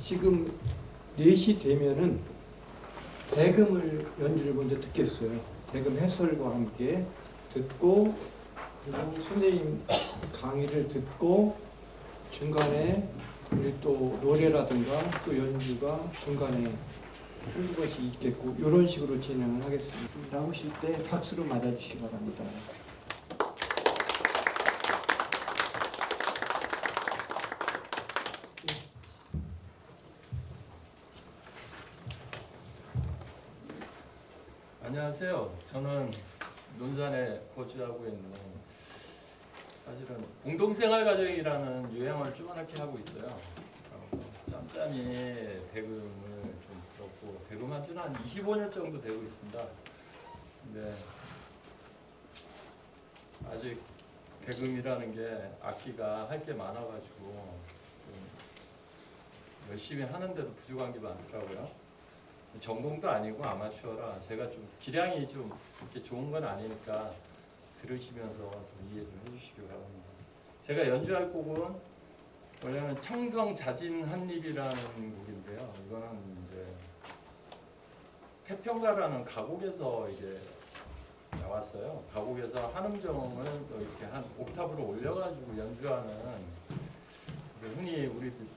지금 4시 되면은 대금을 연주를 먼저 듣겠어요. 대금 해설과 함께 듣고 그리고 선생님 강의를 듣고 중간에 우리 또 노래라든가 또 연주가 중간에 한두 번씩 있겠고 이런 식으로 진행을 하겠습니다. 나오실 때 박수로 맞아주시기 바랍니다. 안녕하세요. 저는 논산에 거주하고 있는 사실은 공동생활가정이라는 유행을 쪼그랗게 하고 있어요. 짬짬이 대금을 좀 들었고 대금한 지는 한 25년 정도 되고 있습니다. 근데 아직 대금이라는 게 악기가 할 게 많아가지고 좀 열심히 하는데도 부족한 게 많더라고요. 전공도 아니고 아마추어라 제가 좀 기량이 좀 그렇게 좋은 건 아니니까 들으시면서 좀 이해 좀 해주시기 바랍니다. 제가 연주할 곡은 원래는 청성 자진 한립이라는 곡인데요. 이거는 이제 태평가라는 가곡에서 이제 나왔어요. 가곡에서 한음정을 이렇게 한 옥탑으로 올려가지고 연주하는 흔히 우리들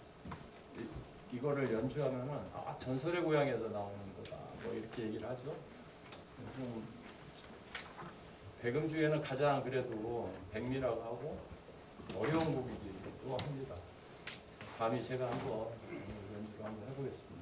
이거를 연주하면은 전설의 고향에서 나오는 거다 뭐 이렇게 얘기를 하죠. 좀 대금 중에는 가장 그래도 백미라고 하고 어려운 곡이기도 합니다. 감히 제가 한번 연주를 한번 해보겠습니다.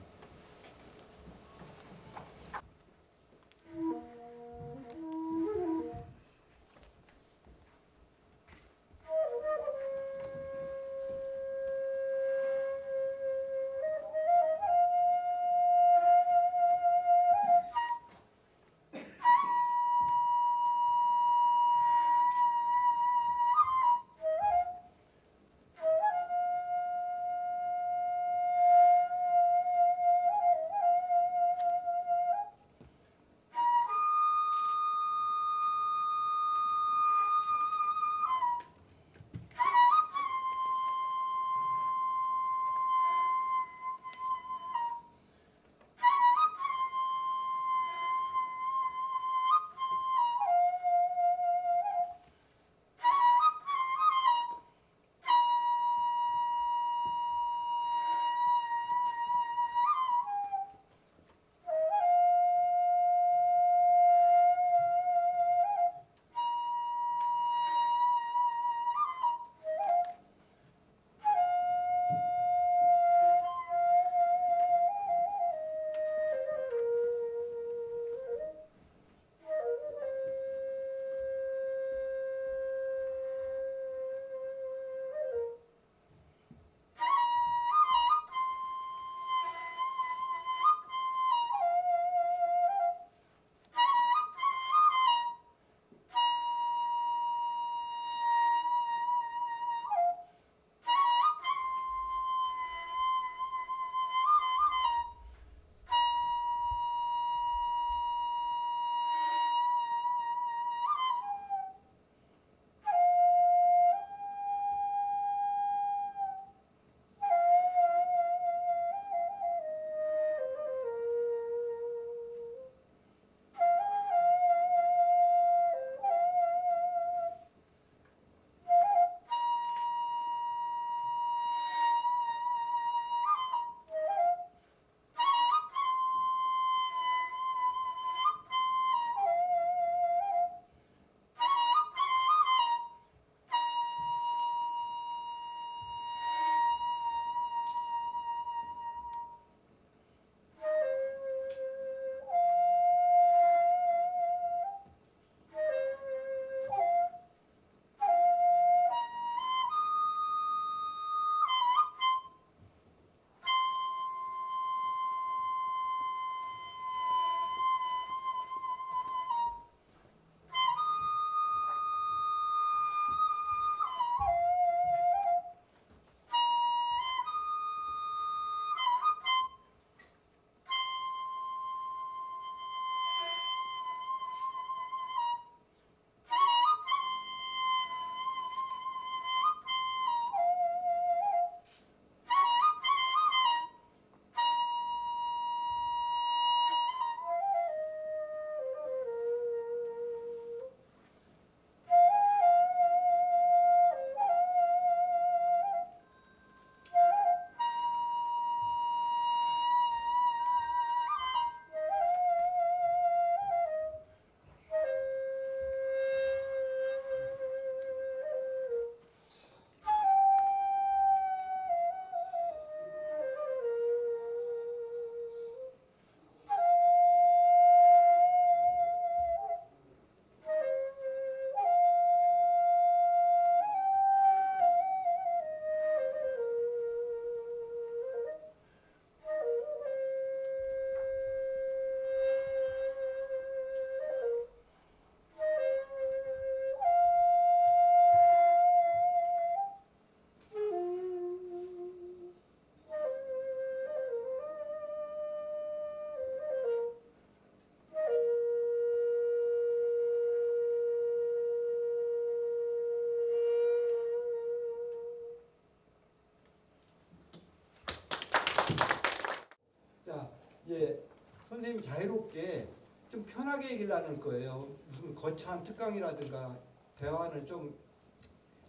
이제 선생님이 자유롭게 좀 편하게 얘기를 나눌 거예요. 무슨 거창한 특강이라든가 대화는 좀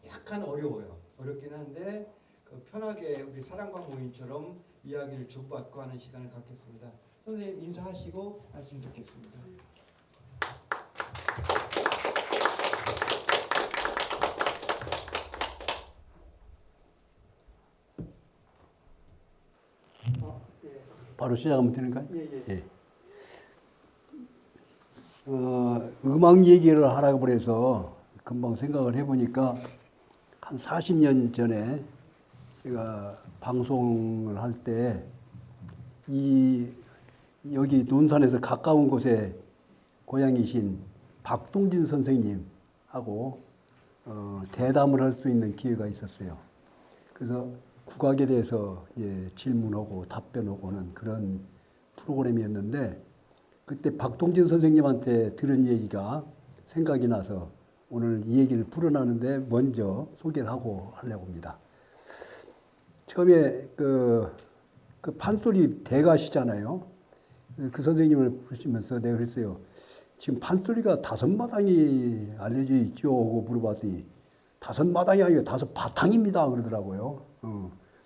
약간 어려워요. 어렵긴 한데 그 편하게 우리 사랑방 모임처럼 이야기를 주고받고 하는 시간을 갖겠습니다. 선생님 인사하시고 말씀 듣겠습니다. 바로 시작하면 되는가요? 예. 예. 음악 얘기를 하라고 그래서 금방 생각을 해보니까 한 40년 전에 제가 방송을 할 때 여기 논산에서 가까운 곳에 고향이신 박동진 선생님하고 대담을 할 수 있는 기회가 있었어요. 그래서 국악에 대해서 이제 질문하고 답변하고 하는 그런 프로그램이었는데 그때 박동진 선생님한테 들은 얘기가 생각이 나서 오늘 이 얘기를 풀어나는데 먼저 소개를 하고 하려고 합니다. 처음에 그 판소리 대가시잖아요. 그 선생님을 보시면서 내가 그랬어요. 지금 판소리가 5마당이 알려져 있죠? 하고 물어봤더니 5마당이 아니고 5바탕입니다. 그러더라고요.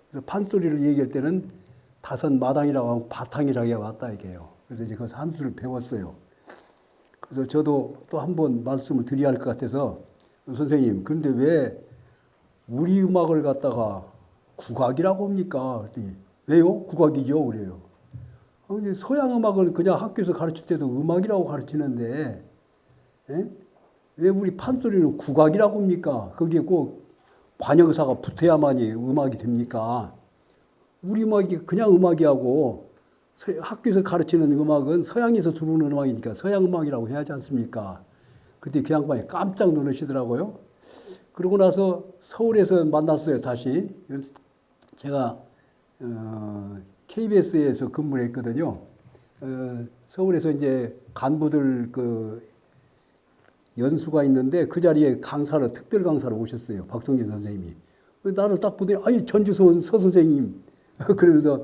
그래서 판소리를 얘기할 때는 5마당이라고 하고 바탕이라고 해왔다 이게요. 그래서 이제 그 한수를 배웠어요. 그래서 저도 또 한 번 말씀을 드려야 할 것 같아서 선생님, 그런데 왜 우리 음악을 갖다가 국악이라고 합니까? 그랬더니 왜요? 국악이죠. 그래요. 서양 음악을 그냥 학교에서 가르칠 때도 음악이라고 가르치는데 예? 왜 우리 판소리는 국악이라고 합니까? 거기에 꼭 관형사가 붙어야만이 음악이 됩니까? 우리 음악이 그냥 음악이하고 학교에서 가르치는 음악은 서양에서 들어오는 음악이니까 서양 음악이라고 해야 하지 않습니까? 그때 그 양반이 깜짝 놀라시더라고요. 그러고 나서 서울에서 만났어요, 다시. 제가 KBS에서 근무를 했거든요. 서울에서 이제 간부들 그 연수가 있는데 그 자리에 강사로, 특별 강사로 오셨어요. 박동진 선생님이. 나를 딱 보더니, 아니, 전주서 서 선생님. 그러면서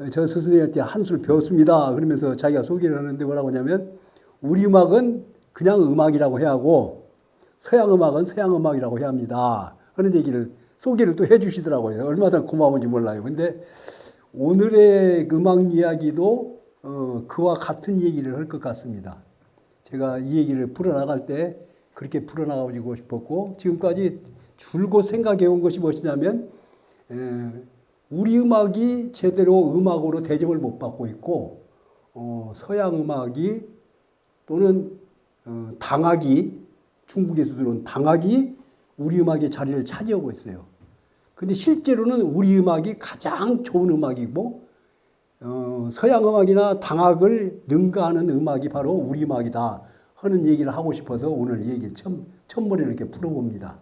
저 선생님한테 한 수를 배웠습니다. 그러면서 자기가 소개를 하는데 뭐라고 하냐면, 우리 음악은 그냥 음악이라고 해야 하고, 서양 음악은 서양 음악이라고 해야 합니다. 하는 얘기를, 소개를 또 해 주시더라고요. 얼마나 고마운지 몰라요. 근데 오늘의 음악 이야기도 그와 같은 얘기를 할 것 같습니다. 제가 이 얘기를 풀어나갈 때 그렇게 풀어나가고 싶었고 지금까지 줄곧 생각해 온 것이 무엇이냐면 우리 음악이 제대로 음악으로 대접을 못 받고 있고 서양 음악이 또는 당악이 중국에서 들어온 당악이 우리 음악의 자리를 차지하고 있어요. 근데 실제로는 우리 음악이 가장 좋은 음악이고 서양 음악이나 당악을 능가하는 음악이 바로 우리 음악이다 하는 얘기를 하고 싶어서 오늘 이 얘기를 첫머리를 이렇게 풀어봅니다.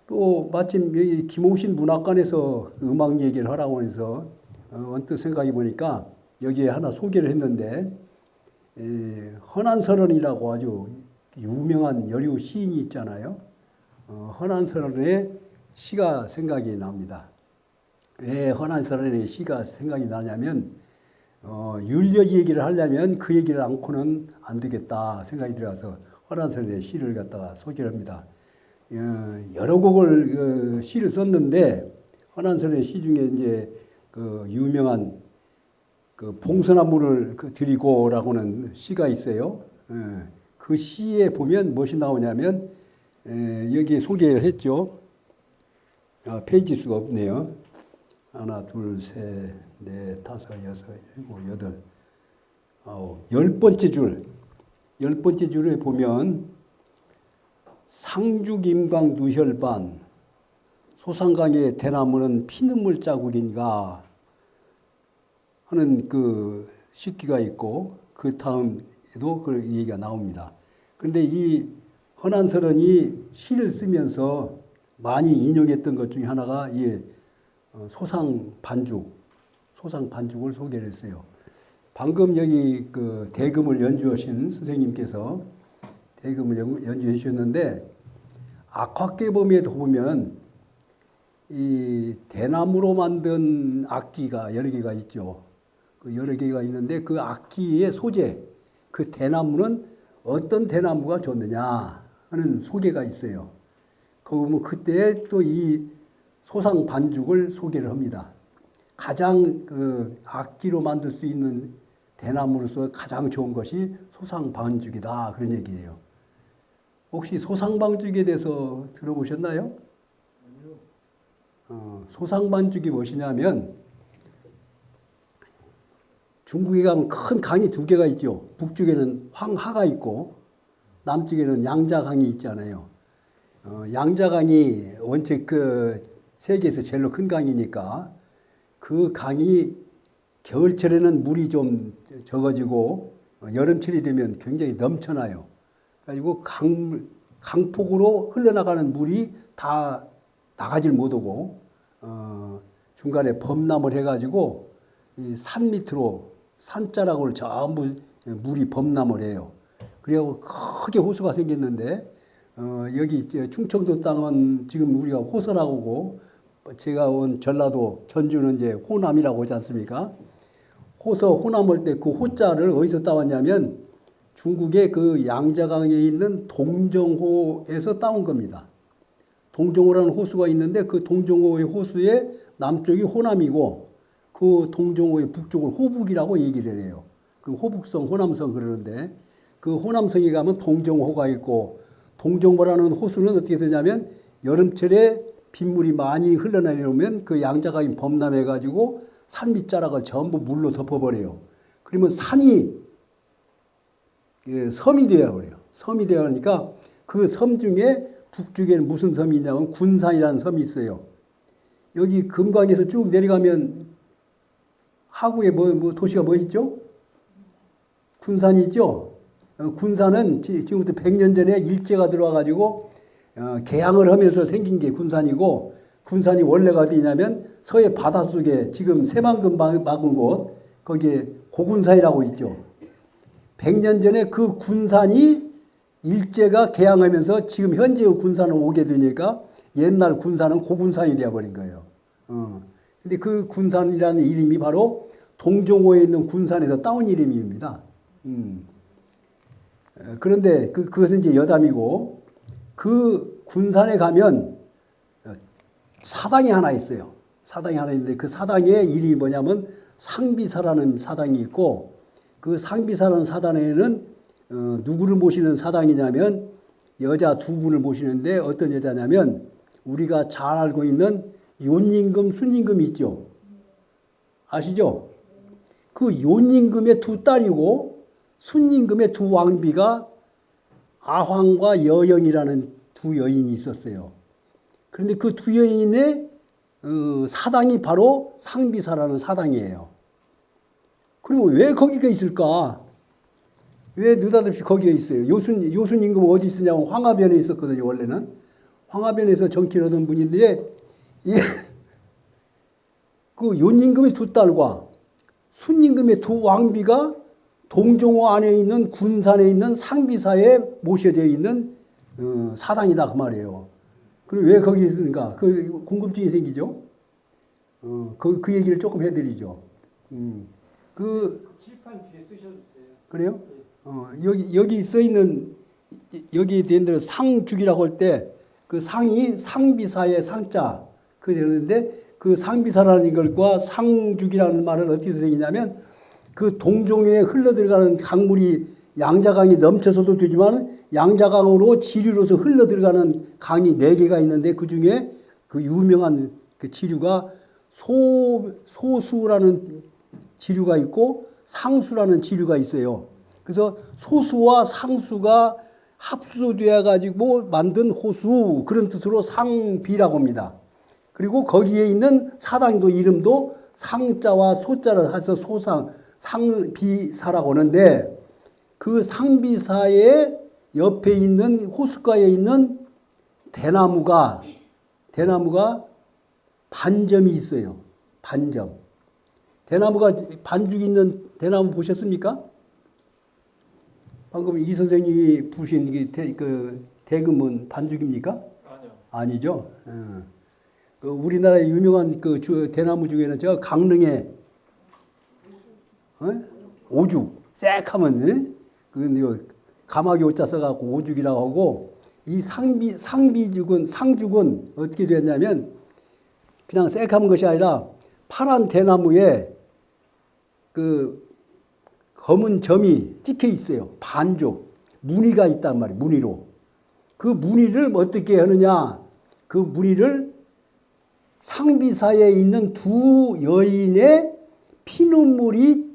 또 마침 여기 김홍신 문학관에서 음악 얘기를 하라고 해서 언뜻 생각해 보니까 여기에 하나 소개를 했는데 헌안설원이라고 아주 유명한 여류 시인이 있잖아요. 헌안설원의 시가 생각이 납니다. 왜 헌안설원의 시가 생각이 나냐면 윤려 얘기를 하려면 그 얘기를 않고는 안 되겠다 생각이 들어서 헌안설원의 시를 갖다가 소개를 합니다. 여러 곡을 시를 썼는데 헌안설원의 시 중에 이제 그 유명한 그 봉선나무를 드리고라고는 시가 있어요. 그 시에 보면 무엇이 나오냐면 여기 소개를 했죠. 페이지 수가 없네요. 하나, 둘, 셋, 넷, 다섯, 여섯, 일곱, 여덟, 아홉, 10번째 줄. 10번째 줄에 보면 상주김강 누혈반 소상강의 대나무는 피눈물 자국인가 하는 그 식기가 있고 그 다음에도 그 얘기가 나옵니다. 그런데 이 헌안설원이 시를 쓰면서 많이 인용했던 것 중에 하나가 이 소상반죽을 소개를 했어요. 방금 여기 그 대금을 연주하신 선생님께서 대금을 연주해 주셨는데 악화깨범에도 보면 이 대나무로 만든 악기가 여러 개가 있죠. 그 여러 개가 있는데 그 악기의 소재, 그 대나무는 어떤 대나무가 좋느냐 하는 소개가 있어요. 거기 보면 그때 또 이 소상 반죽을 소개를 합니다. 가장 그 악기로 만들 수 있는 대나무로서 가장 좋은 것이 소상 반죽이다 그런 얘기예요. 혹시 소상 반죽에 대해서 들어보셨나요? 소상 반죽이 무엇이냐면 중국에 가면 큰 강이 두 개가 있죠. 북쪽에는 황하가 있고 남쪽에는 양자강이 있잖아요. 양자강이 원체 그 세계에서 제일로 큰 강이니까 그 강이 겨울철에는 물이 좀 적어지고 여름철이 되면 굉장히 넘쳐나요. 그래가지고 강폭으로 흘러나가는 물이 다 나가질 못하고 중간에 범람을 해가지고 이 산 밑으로 산자락을 전부 물이 범람을 해요. 그래서 크게 호수가 생겼는데 여기 충청도 땅은 지금 우리가 호서라고 하고 제가 온 전라도 전주는 이제 호남이라고 하지 않습니까? 호서 호남 올 때 그 호자를 어디서 따왔냐면 중국의 그 양자강에 있는 동정호에서 따온 겁니다. 동정호라는 호수가 있는데 그 동정호의 호수의 남쪽이 호남이고 그 동정호의 북쪽을 호북이라고 얘기를 해요. 그 호북성, 호남성 그러는데 그 호남성에 가면 동정호가 있고 동정호라는 호수는 어떻게 되냐면 여름철에 빗물이 많이 흘러내려오면 그 양자강이 범람해가지고 산 밑자락을 전부 물로 덮어버려요. 그러면 산이 섬이 되어 버려요. 섬이 되어 버리니까 그 섬 중에 북쪽에는 무슨 섬이 있냐면 군산이라는 섬이 있어요. 여기 금강에서 쭉 내려가면 하구에 뭐 도시가 뭐 있죠? 군산이 있죠? 군산은 지금부터 100년 전에 일제가 들어와가지고 개항을 하면서 생긴 게 군산이고 군산이 원래가 어디냐면 서해 바닷속에 지금 새만금 막은 곳 거기에 고군산이라고 있죠. 100년 전에 그 군산이 일제가 개항하면서 지금 현재의 군산을 오게 되니까 옛날 군산은 고군산이 되어버린 거예요. 근데 그 군산이라는 이름이 바로 동정호에 있는 군산에서 따온 이름입니다. 그런데 그것은 이제 여담이고 그 군산에 가면 사당이 하나 있어요. 사당이 하나 있는데 그 사당의 이름이 뭐냐면 상비사라는 사당이 있고 그 상비사라는 사당에는 누구를 모시는 사당이냐면 여자 두 분을 모시는데 어떤 여자냐면 우리가 잘 알고 있는 욘임금, 순임금이 있죠. 아시죠? 그 욘임금의 두 딸이고 순임금의 두 왕비가 아황과 여영이라는 두 여인이 있었어요. 그런데 그 두 여인의 사당이 바로 상비사라는 사당이에요. 그러면 왜 거기가 있을까? 왜 느닷없이 거기에 있어요? 요순 임금 어디 있으냐면 황하변에 있었거든요. 원래는 황하변에서 정치를 하던 분인데 그 욘임금의 두 딸과 순임금의 두 왕비가 동정호 안에 있는 군산에 있는 상비사에 모셔져 있는 사당이다 그 말이에요. 그리고 왜 거기 있는가? 그 궁금증이 생기죠. 그 얘기를 조금 해드리죠. 칠판 뒤에 쓰셔도 돼요. 그래요? 여기 써 있는 여기 된 대로 상죽이라고 할 때 그 상이 상비사의 상자 그 되는데 그 상비사라는 것과 상죽이라는 말은 어떻게 생기냐면 그 동정호에 흘러 들어가는 강물이 양자강이 넘쳐서도 되지만 양자강으로 지류로서 흘러 들어가는 강이 4개가 있는데 그 중에 그 유명한 그 지류가 소수라는 지류가 있고 상수라는 지류가 있어요. 그래서 소수와 상수가 합수되어 가지고 만든 호수 그런 뜻으로 상비라고 합니다. 그리고 거기에 있는 사당도 이름도 상자와 소자를 해서 상비사라고 하는데 그 상비사의 옆에 있는 호숫가에 있는 대나무가 반점이 있어요. 반점. 대나무가 반죽 있는 대나무 보셨습니까? 방금 이 선생님이 부신 그 대금은 반죽입니까? 아니요. 아니죠. 그 우리나라의 유명한 그 대나무 중에는 저 강릉의 오죽 쎄하면 그 가마귀 오자 써갖고 오죽이라고 하고 이 상죽은 어떻게 되었냐면 그냥 쎄하면 것이 아니라 파란 대나무에 그 검은 점이 찍혀 있어요. 반죽 무늬가 있단 말이에요. 무늬로 그 무늬를 어떻게 하느냐? 그 무늬를 상비사에 있는 두 여인의 피눈물이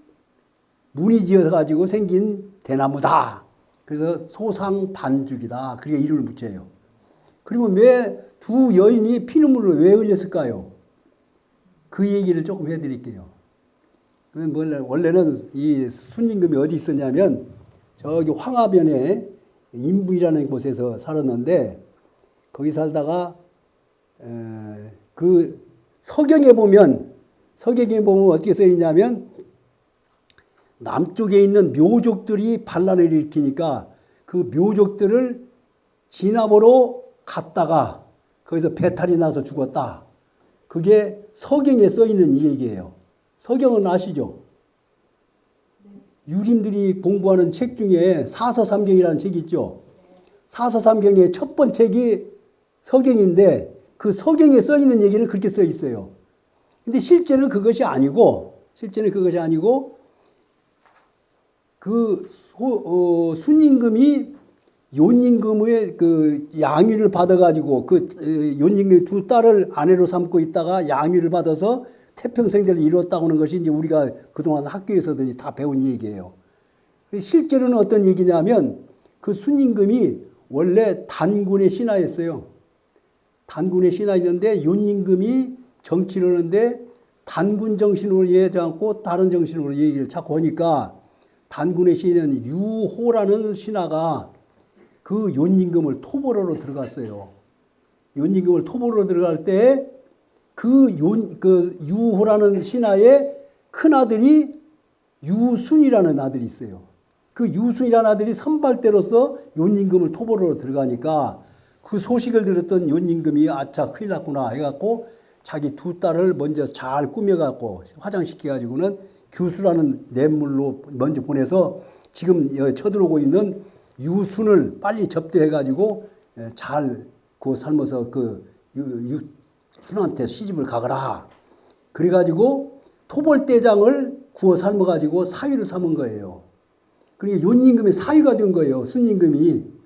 무늬지어 가지고 생긴 대나무다. 그래서 소상반죽이다. 그렇게 이름을 붙여요. 그러면 왜 두 여인이 피눈물을 왜 흘렸을까요? 그 얘기를 조금 해드릴게요. 원래는 이 순임금이 어디 있었냐면 저기 황하변에 인부이라는 곳에서 살았는데 거기 살다가 그 서경에 보면 어떻게 써 있냐면 남쪽에 있는 묘족들이 반란을 일으키니까 그 묘족들을 진압으로 갔다가 거기서 배탈이 나서 죽었다. 그게 서경에 써 있는 이 얘기예요. 서경은 아시죠? 유림들이 공부하는 책 중에 사서삼경이라는 책이 있죠. 사서삼경의 첫 번째 책이 서경인데 그 서경에 써 있는 얘기는 그렇게 써 있어요. 근데 실제는 그것이 아니고 그 순임금이 윤임금의 그 양위를 받아가지고 그 윤임금이 두 딸을 아내로 삼고 있다가 양위를 받아서 태평생대를 이뤘다고 하는 것이 이제 우리가 그동안 학교에서도 다 배운 얘기예요. 실제로는 어떤 얘기냐면 그 순임금이 원래 단군의 신하였어요. 단군의 신하였는데 윤임금이 정치를 하는데 단군 정신으로 이해하지 않고 다른 정신으로 얘기를 자꾸 하니까 단군의 신하는 유호라는 신하가 그 윤임금을 토벌하러 들어갔어요. 윤임금을 토벌하러 들어갈 때 그 유호라는 신하의 큰아들이 유순이라는 아들이 있어요. 그 유순이라는 아들이 선발대로서 윤임금을 토벌하러 들어가니까 그 소식을 들었던 윤임금이 아차 큰일 났구나 해갖고 자기 두 딸을 먼저 잘 꾸며갖고 화장시켜가지고는 규수라는 냇물로 먼저 보내서 지금 쳐들어오고 있는 유순을 빨리 접대해가지고 잘 구워 삶아서 그 순한테 시집을 가거라. 그래가지고 토벌대장을 구워 삶아가지고 사위를 삼은 거예요. 그러니까 윤임금이 사위가 된 거예요. 순임금이.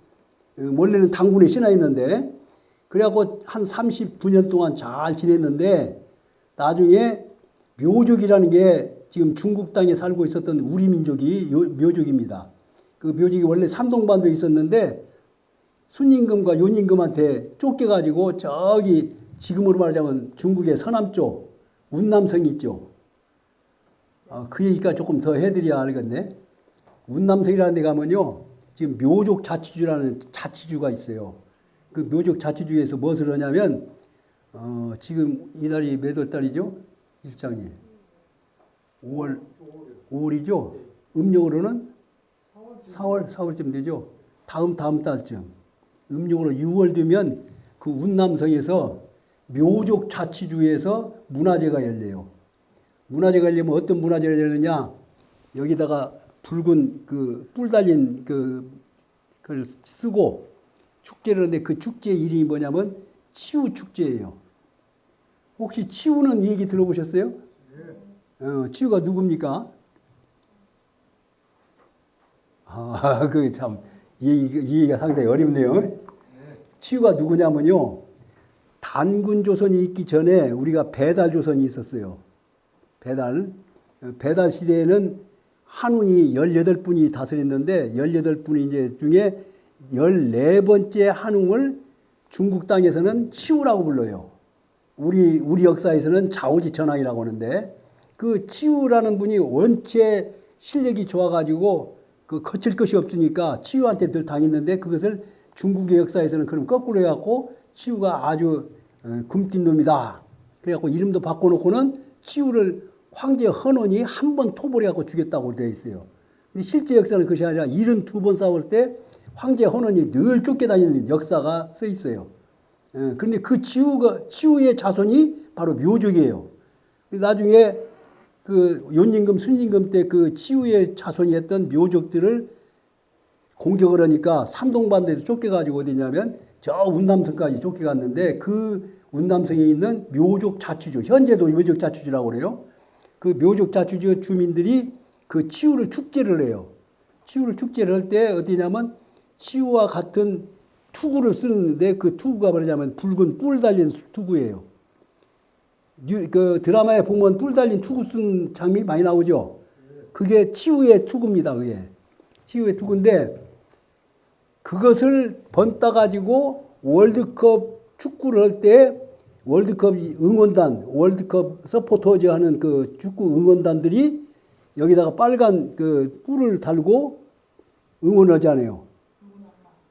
원래는 당군의 신하였는데 그래갖고 한 39년 동안 잘 지냈는데 나중에 묘족이라는 게 지금 중국 땅에 살고 있었던 우리 민족이 묘족입니다. 그 묘족이 원래 산동반도에 있었는데 순임금과 윤임금한테 쫓겨가지고 저기 지금으로 말하자면 중국의 서남쪽 운남성이 있죠. 그 얘기가 조금 더 해드려야 알겠네. 운남성이라는 데 가면요. 지금 묘족 자치주라는 자치주가 있어요. 그 묘족 자치주에서 무엇을 하냐면 지금 이달이 몇 월 달이죠? 일장님. 5월이죠? 음력으로는 4월쯤 되죠? 다음 달쯤. 음력으로 6월 되면 그 운남성에서 묘족 자치주에서 문화제가 열려요. 문화제가 열리면 어떤 문화제가 열리느냐? 여기다가 붉은 그 뿔 달린 그걸 쓰고 축제를 하는데 그 축제 이름이 뭐냐면 치우 축제예요. 혹시 치우는 얘기 들어보셨어요? 치우가 누굽니까? 그 참 이 얘기가 상당히 어렵네요. 치우가 누구냐면요. 단군 조선이 있기 전에 우리가 배달 조선이 있었어요. 배달 시대에는 한웅이 18분이 다스렸는데 18분이 이제 중에 14번째 한웅을 중국 땅에서는 치우라고 불러요. 우리 역사에서는 자오지 전왕이라고 하는데 그 치우라는 분이 원체 실력이 좋아가지고 그 거칠 것이 없으니까 치우한테 늘 당했는데 그것을 중국의 역사에서는 그럼 거꾸로 해갖고 치우가 아주 굶긴 놈이다. 그래갖고 이름도 바꿔놓고는 치우를 황제 헌원이 한 번 토벌해갖고 죽였다고 되어 있어요. 근데 실제 역사는 그것이 아니라 72번 싸울 때 황제 헌원이 늘 쫓겨다니는 역사가 써 있어요. 그런데 그 치우의 자손이 바로 묘족이에요. 나중에 그 윤임금, 순임금 때 그 치우의 자손이 했던 묘족들을 공격을 하니까 산동반도에서 쫓겨가지고 어디냐면 저 운남성까지 쫓겨갔는데 그 운남성에 있는 묘족 자취주, 현재도 묘족 자취주라고 그래요. 그 묘족 자취주 주민들이 그 치우를 축제를 해요. 치우를 축제를 할 때 어디냐면 치우와 같은 투구를 쓰는데 그 투구가 뭐냐면 붉은 뿔 달린 투구예요. 그 드라마에 보면 뿔 달린 투구 쓴 장면이 많이 나오죠. 그게 치우의 투구입니다. 그게 치우의 투구인데 그것을 번따 가지고 월드컵 축구를 할 때 월드컵 응원단, 월드컵 서포터즈 하는 그 축구 응원단들이 여기다가 빨간 그 뿔을 달고 응원하잖아요.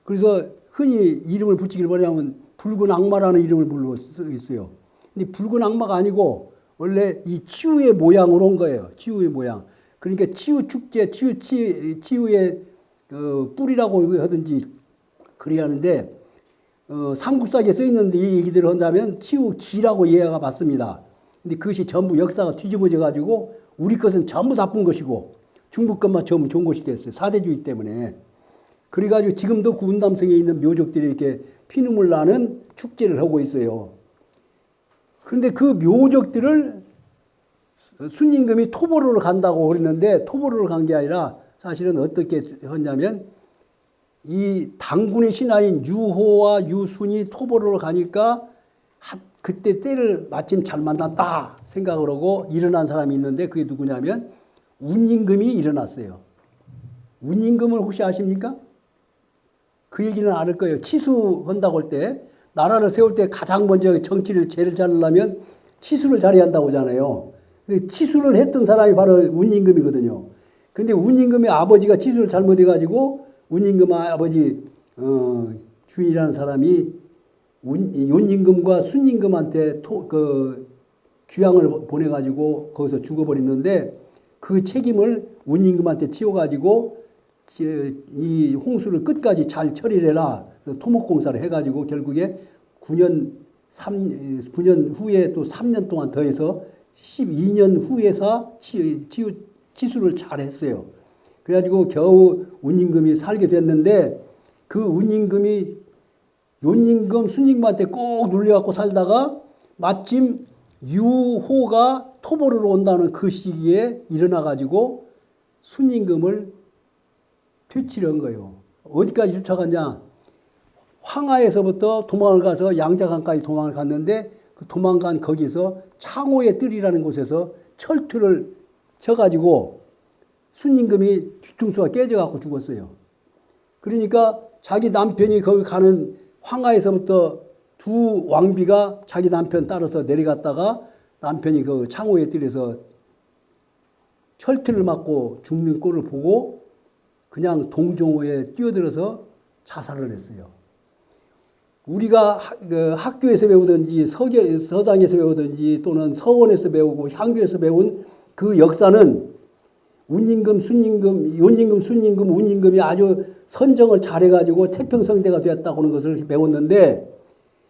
그래서 흔히 이름을 붙이기를 뭐냐면 붉은 악마라는 이름을 불러 있어요. 근데 붉은 악마가 아니고 원래 이 치우의 모양으로 온 거예요. 치우의 모양. 그러니까 치우 축제, 치우의 뿔이라고 하든지 그래야 하는데 삼국사기에 써 있는데 이 얘기들을 한다면 치우 기라고 이해가 맞습니다. 근데 그것이 전부 역사가 뒤집어져 가지고 우리 것은 전부 나쁜 것이고 중국 것만 전부 좋은 것이 됐어요. 사대주의 때문에. 그래가지고 지금도 그 운담성에 있는 묘족들이 이렇게 피눈물 나는 축제를 하고 있어요. 그런데 그 묘족들을 순임금이 토벌으로 간다고 그랬는데 토벌으로 간 게 아니라 사실은 어떻게 했냐면 이 당군의 신하인 유호와 유순이 토벌으로 가니까 그때 때를 마침 잘 만났다 생각을 하고 일어난 사람이 있는데 그게 누구냐면 운임금이 일어났어요. 운임금을 혹시 아십니까? 그 얘기는 알 거예요. 치수한다고 할 때 나라를 세울 때 가장 먼저 정치를 제일 잘하려면 치수를 잘해야 한다고 하잖아요. 치수를 했던 사람이 바로 운임금이거든요. 근데 운임금의 아버지가 치수를 잘못해가지고 운임금 아버지 주인이라는 사람이 윤임금과 순임금한테 귀양을 보내가지고 거기서 죽어버렸는데 그 책임을 운임금한테 치워가지고 이 홍수를 끝까지 잘 처리를 해라. 토목공사를 해가지고 결국에 9년 후에 또 3년 동안 더해서 12년 후에서 치수를 잘 했어요. 그래가지고 겨우 운임금이 살게 됐는데 그 운임금이 윤임금, 순임금한테 꼭 눌려갖고 살다가 마침 유호가 토벌으로 온다는 그 시기에 일어나가지고 순임금을 퇴치를 한 거예요. 어디까지 쫓아갔냐? 황하에서부터 도망을 가서 양자강까지 도망을 갔는데 그 도망간 거기서 창호의 뜰이라는 곳에서 철퇴를 쳐가지고 순임금이 뒤통수가 깨져갖고 죽었어요. 그러니까 자기 남편이 거기 가는 황하에서부터 두 왕비가 자기 남편 따라서 내려갔다가 남편이 그 창호의 뜰에서 철퇴를 맞고 죽는 꼴을 보고 그냥 동종호에 뛰어들어서 자살을 했어요. 우리가 학교에서 배우든지 서당에서 배우든지 또는 서원에서 배우고 향교에서 배운 그 역사는 운임금, 순임금, 운임금이 아주 선정을 잘해가지고 태평성대가 되었다고 하는 것을 배웠는데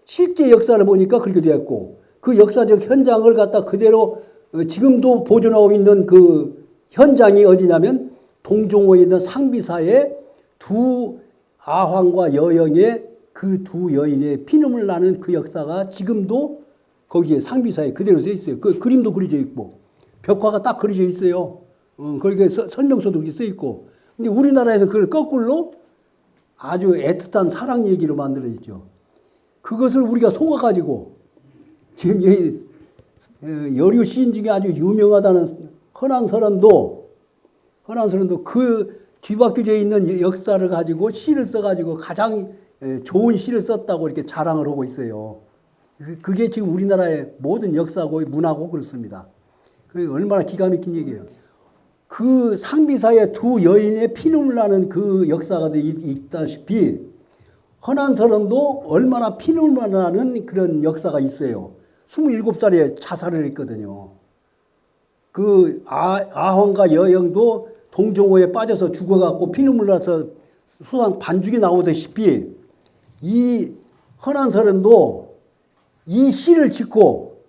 실제 역사를 보니까 그렇게 되었고 그 역사적 현장을 갖다 그대로 지금도 보존하고 있는 그 현장이 어디냐면 동종호에 있는 상비사의 두 아황과 여영의 그 두 여인의 피눈물 나는 그 역사가 지금도 거기에 상비사에 그대로 써 있어요. 그 그림도 그려져 있고 벽화가 딱 그려져 있어요. 거기에 설명서도 그렇게 써 있고. 근데 우리나라에서 그걸 거꾸로 아주 애틋한 사랑 얘기로 만들어졌죠. 그것을 우리가 속아가지고 지금 여기 여류 시인 중에 아주 유명하다는 허난설원도 그 뒤바뀌어져 있는 역사를 가지고 시를 써가지고 가장 좋은 시를 썼다고 이렇게 자랑을 하고 있어요. 그게 지금 우리나라의 모든 역사고 문화고 그렇습니다. 그게 얼마나 기가 막힌 얘기예요. 그 상비사의 두 여인의 피눈물 나는 그 역사가 있다시피 허난설원도 얼마나 피눈물 나는 그런 역사가 있어요. 27살에 자살을 했거든요. 그 아황과 여영도 동종호에 빠져서 죽어갖고 피눈물 나서 수상 반죽이 나오다시피 이 헌안설은도 이 시를 짓고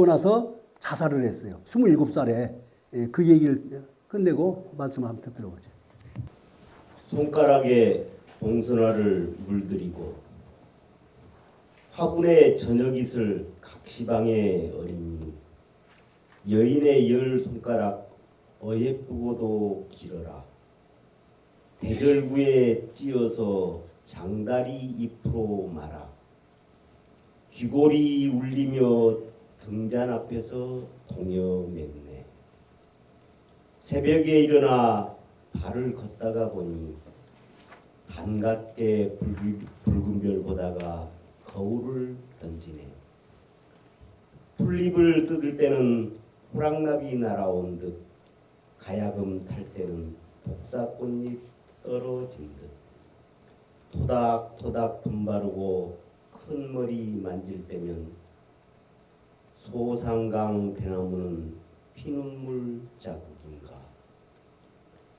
나서 자살을 했어요. 27살에. 예, 그 얘기를 끝내고 말씀을 한번 들어보죠. 손가락에 봉선화를 물들이고 화분에 저녁잇을 각시방에 어린이 여인의 열 손가락 어예쁘고도 길어라 대절구에 찧어서 장다리 잎으로 말아 귀골이 울리며 등잔 앞에서 동여 맺네 새벽에 일어나 발을 걷다가 보니 반갑게 붉은 별 보다가 거울을 던지네. 풀잎을 뜯을 때는 호랑나비 날아온 듯 가야금 탈 때는 복사꽃잎 떨어진 듯 토닥토닥 분바르고 큰 머리 만질 때면 소상강 대나무는 피눈물 자국인가.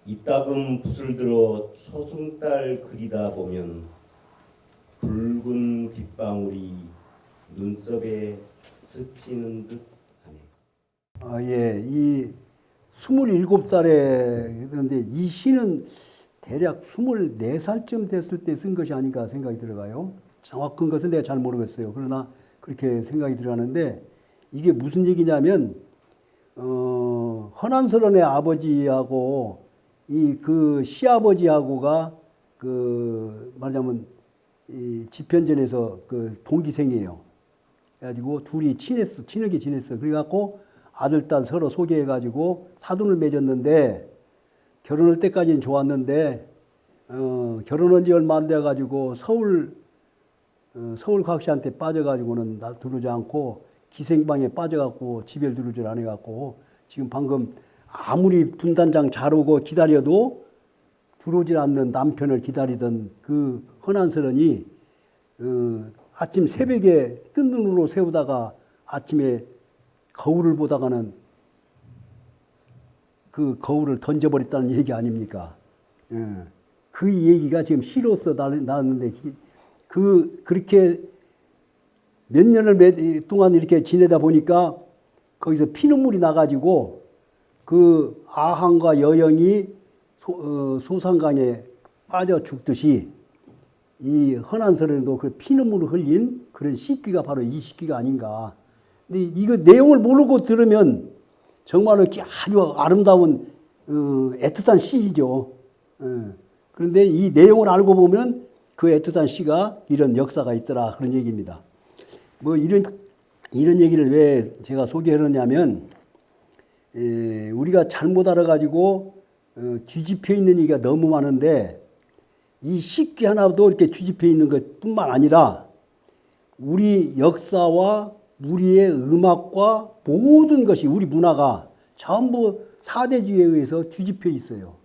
이따금 붓을 들어 초승달 그리다 보면 붉은 빗방울이 눈썹에 스치는 듯 하네. 예, 이 27살에 그런데 이 시는 대략 24살쯤 됐을 때 쓴 것이 아닌가 생각이 들어가요. 정확한 것은 내가 잘 모르겠어요. 그러나 그렇게 생각이 들어가는데 이게 무슨 얘기냐면 헌안설원의 아버지하고 이 그 시아버지하고가 그 말하자면 이 집현전에서 그 동기생이에요. 그래가지고 둘이 친하게 지냈어. 그래갖고 아들, 딸 서로 소개해가지고 사돈을 맺었는데 결혼할 때까지는 좋았는데 결혼한 지 얼마 안 돼가지고 서울 각시한테 빠져가지고는 나 들어오지 않고 기생방에 빠져갖고 집에 들어오질 안 해갖고 지금 방금 아무리 분단장 잘 오고 기다려도 들어오질 않는 남편을 기다리던 그 헌안설원이 아침 새벽에 뜬 눈으로 세우다가 아침에 거울을 보다가는 그 거울을 던져버렸다는 얘기 아닙니까? 그 얘기가 지금 시로서 나왔는데 그렇게 몇 년을 동안 이렇게 지내다 보니까 거기서 피눈물이 나가지고 그 아항과 여영이 소상강에 빠져 죽듯이 이 헌안설에도 그 피눈물을 흘린 그런 시기가 바로 이 시기가 아닌가. 근데 이거 내용을 모르고 들으면 정말로 아주 아름다운 애틋한 시이죠. 그런데 이 내용을 알고 보면 그 애틋한 시가 이런 역사가 있더라 그런 얘기입니다. 뭐 이런 얘기를 왜 제가 소개하느냐면 우리가 잘못 알아가지고 뒤집혀 있는 얘기가 너무 많은데 이 식기 하나도 이렇게 뒤집혀 있는 것뿐만 아니라 우리 역사와 우리의 음악과 모든 것이 우리 문화가 전부 사대주의에 의해서 뒤집혀 있어요.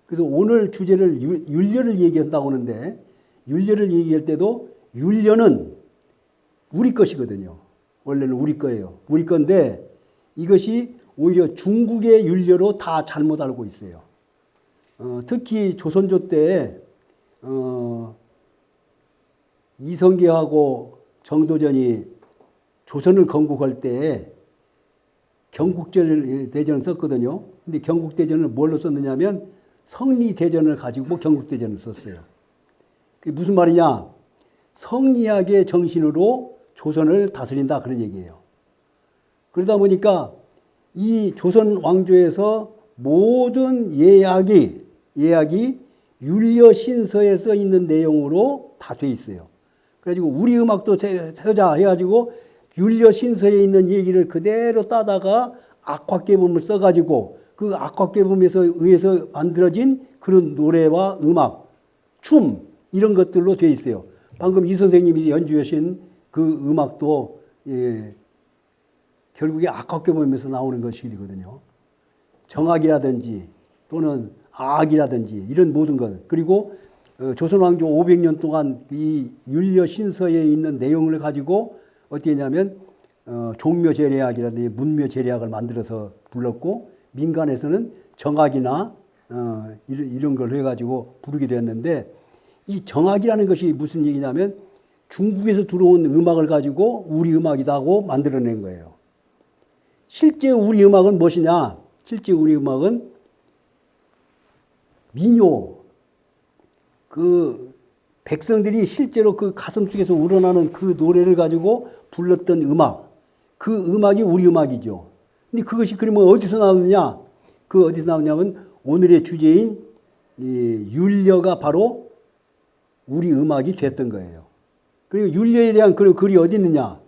그래서 오늘 주제를 율려를 얘기한다고 하는데 율려를 얘기할 때도 율려는 우리 것이거든요. 원래는 우리 거예요. 우리 건데 이것이 오히려 중국의 율려로 다 잘못 알고 있어요. 특히 조선조 때 이성계하고 정도전이 조선을 건국할 때 경국대전을 썼거든요. 근데 경국대전을 뭘로 썼느냐면 성리대전을 가지고 경국대전을 썼어요. 그게 무슨 말이냐? 성리학의 정신으로 조선을 다스린다 그런 얘기예요. 그러다 보니까 이 조선 왕조에서 모든 예약이 율려신서에 써 있는 내용으로 다 돼 있어요. 그래가지고 우리 음악도 세자 해가지고 율려신서에 있는 얘기를 그대로 따다가 악화계범을 써가지고 그 악화계범에서 의해서 만들어진 그런 노래와 음악, 춤 이런 것들로 돼 있어요. 방금 이 선생님이 연주하신 그 음악도 결국에 악화계범에서 나오는 것이거든요. 정악이라든지 또는 악이라든지 이런 모든 것. 그리고 조선 왕조 500년 동안 이 율려신서에 있는 내용을 가지고 어떻게 했냐면 종묘제례악이라든지 문묘제례악을 만들어서 불렀고 민간에서는 정악이나 이런 걸 해가지고 부르게 되었는데 이 정악이라는 것이 무슨 얘기냐면 중국에서 들어온 음악을 가지고 우리 음악이다고 만들어낸 거예요. 실제 우리 음악은 무엇이냐? 실제 우리 음악은 민요, 그 백성들이 실제로 그 가슴 속에서 우러나는 그 노래를 가지고 불렀던 음악, 그 음악이 우리 음악이죠. 근데 그것이 그러면 어디서 나오느냐? 그 어디서 나오냐면 오늘의 주제인 이 율려가 바로 우리 음악이 됐던 거예요. 그리고 율려에 대한 그 글이 어디 있느냐?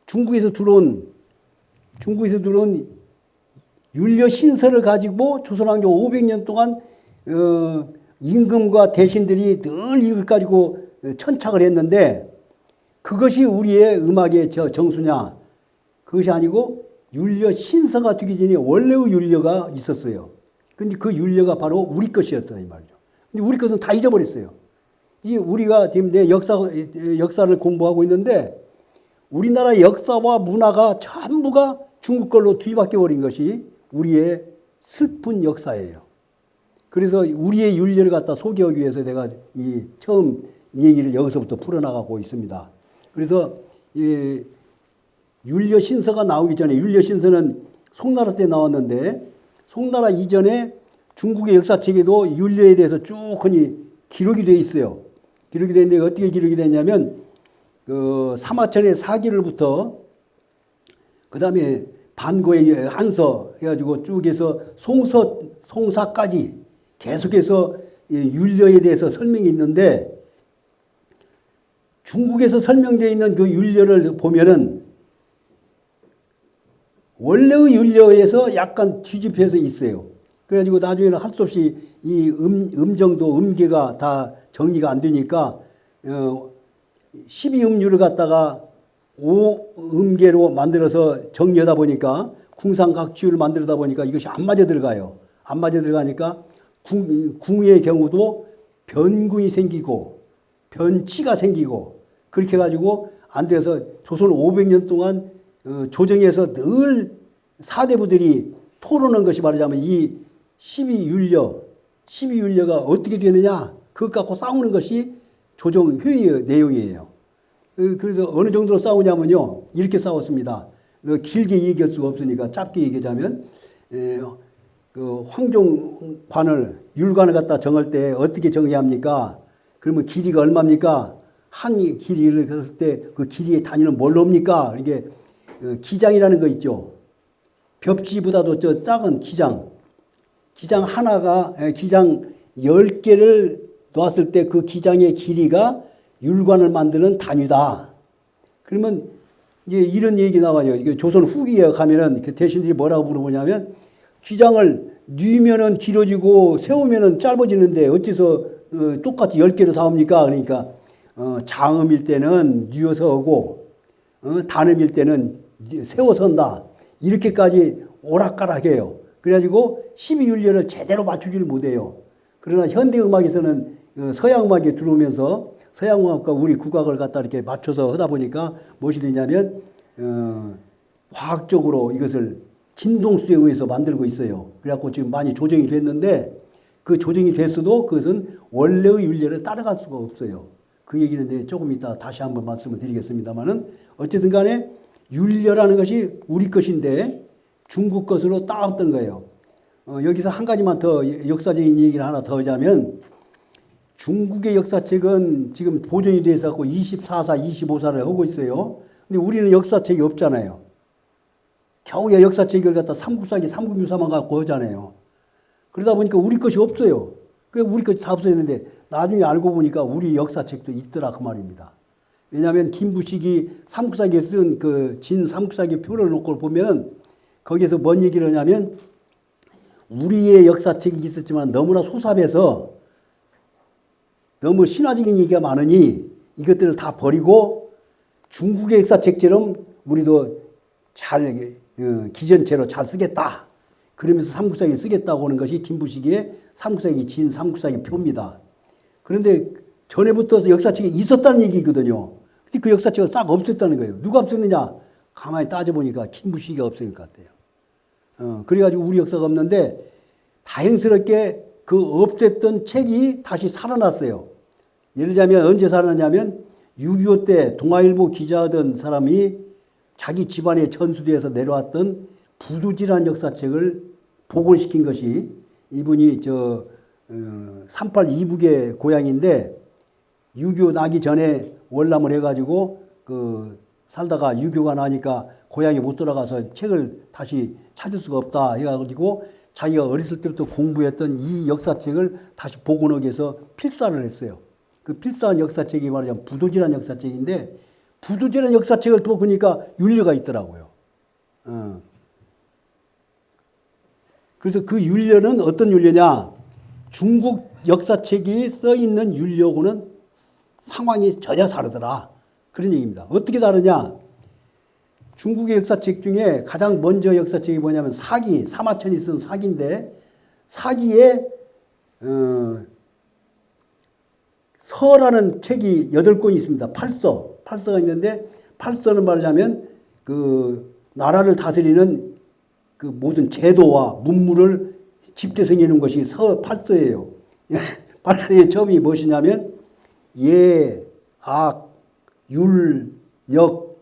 중국에서 들어온 율려 신설을 가지고 조선왕조 500년 동안 임금과 대신들이 늘 이걸 가지고 천착을 했는데 그것이 우리의 음악의 정수냐? 그것이 아니고 율려 신서가 되기 전에 원래의 율려가 있었어요. 근데 그 율려가 바로 우리 것이었다 이 말이죠. 근데 우리 것은 다 잊어버렸어요. 이 우리가 지금 내 역사를 공부하고 있는데 우리나라 역사와 문화가 전부가 중국 걸로 뒤바뀌어 버린 것이 우리의 슬픈 역사예요. 그래서 우리의 율려를 갖다 소개하기 위해서 내가 처음 이 얘기를 여기서부터 풀어나가고 있습니다. 그래서 이 율려 신서가 나오기 전에 율려 신서는 송나라 때 나왔는데 송나라 이전에 중국의 역사책에도 율려에 대해서 쭉 흔히 기록이 되어 있어요. 기록이 되어 있는데 어떻게 기록이 되냐면 그 사마천의 사기를부터 그 다음에 반고의 한서 해가지고 쭉 해서 송사까지 계속해서 율려에 대해서 설명이 있는데 중국에서 설명되어 있는 그 율려를 보면은 원래의 율려에서 약간 뒤집혀서 있어요. 그래가지고 나중에는 할 수 없이 이 음정도 음계가 다 정리가 안 되니까 12음율을 갖다가 5음계로 만들어서 정리하다 보니까 궁상각주를 만들다 보니까 이것이 안 맞아 들어가요. 안 맞아 들어가니까 궁의 경우도 변궁이 생기고 변치가 생기고 그렇게 해가지고 안 돼서 조선 500년 동안 조정에서 늘 사대부들이 토론한 것이 말하자면 이 12율려가 어떻게 되느냐 그것 갖고 싸우는 것이 조정 회의의 내용이에요. 그래서 어느 정도로 싸우냐면요 이렇게 싸웠습니다. 길게 얘기할 수가 없으니까 짧게 얘기하자면 그 황종관을 율관을 갖다 정할 때 어떻게 정해야 합니까? 그러면 길이가 얼마입니까? 한 길이를 했을 때 그 길이의 단위는 뭘로 옵니까? 이게 기장이라는 거 있죠. 벽지보다도 저 작은 기장 하나가 기장 10개를 놓았을 때 그 기장의 길이가 율관을 만드는 단위다. 그러면 이제 이런 얘기 나와요. 이게 조선 후기에 가면은 그 대신들이 뭐라고 물어보냐면 기장을 뉘면은 길어지고 세우면은 짧아지는데 어째서 똑같이 10개로 사옵니까? 그러니까 장음일 때는 뉘어서 하고 단음일 때는 세워서 한다. 이렇게까지 오락가락해요. 그래가지고 12율려를 제대로 맞추지를 못해요. 그러나 현대음악에서는 서양음악이 들어오면서 서양음악과 우리 국악을 갖다 이렇게 맞춰서 하다 보니까 무엇이 되냐면 과학적으로 이것을 진동수에 의해서 만들고 있어요. 그래갖고 지금 많이 조정이 됐는데 그 조정이 됐어도 그것은 원래의 율려를 따라갈 수가 없어요. 그 얘기는 내 조금 이따 다시 한번 말씀을 드리겠습니다만은 어쨌든 간에 율려라는 것이 우리 것인데 중국 것으로 따왔던 거예요. 여기서 한 가지만 더 역사적인 얘기를 하나 더 하자면 중국의 역사책은 지금 보존이 되어 있어서 24사, 25사를 하고 있어요. 근데 우리는 역사책이 없잖아요. 겨우야 역사책을 갖다 삼국사기, 삼국유사만 갖고 하잖아요. 그러다 보니까 우리 것이 없어요. 그래서 우리 것이 다 없어졌는데 나중에 알고 보니까 우리 역사책도 있더라 그 말입니다. 왜냐하면 김부식이 삼국사기에 쓴 그 진 삼국사기 표를 놓고 보면 거기에서 뭔 얘기를 하냐면 우리의 역사책이 있었지만 너무나 소삽해서 너무 신화적인 얘기가 많으니 이것들을 다 버리고 중국의 역사책처럼 우리도 잘 기전체로 잘 쓰겠다. 그러면서 삼국사기 쓰겠다고 하는 것이 김부식의 삼국사기 진 삼국사기 표입니다. 그런데 전에부터 역사책이 있었다는 얘기거든요. 근데 그 역사책은 싹 없었다는 거예요. 누가 없었느냐? 가만히 따져보니까 김부식이 없을 것 같아요. 그래가지고 우리 역사가 없는데 다행스럽게 그 없앴던 책이 다시 살아났어요. 예를 들자면 언제 살아났냐면 6.25 때 동아일보 기자하던 사람이 자기 집안에 전수돼서 내려왔던 부두지란 역사책을 복원시킨 것이 이분이 38 이북의 고향인데 6.25 나기 전에 월남을 해가지고 살다가 6.25가 나니까 고향에 못 돌아가서 책을 다시 찾을 수가 없다 해가지고 자기가 어렸을 때부터 공부했던 이 역사책을 다시 복원하기 위해서 필사를 했어요. 그 필사한 역사책이 말하자면 부도지란 역사책인데 부도지란 역사책을 또 보니까 윤려가 있더라고요. 그래서 그 윤려는 어떤 윤려냐? 중국 역사책이 써 있는 윤려하고는 상황이 전혀 다르더라. 그런 얘기입니다. 어떻게 다르냐? 중국의 역사책 중에 가장 먼저 역사책이 뭐냐면 사기, 사마천이 쓴 사기인데 사기에 서라는 책이 8권이 있습니다. 팔서가 있는데 팔서는 말하자면 그 나라를 다스리는 그 모든 제도와 문물을 집대성해 놓은 것이 팔서예요. 팔서의 처음이 무엇이냐면 예, 악, 율, 역,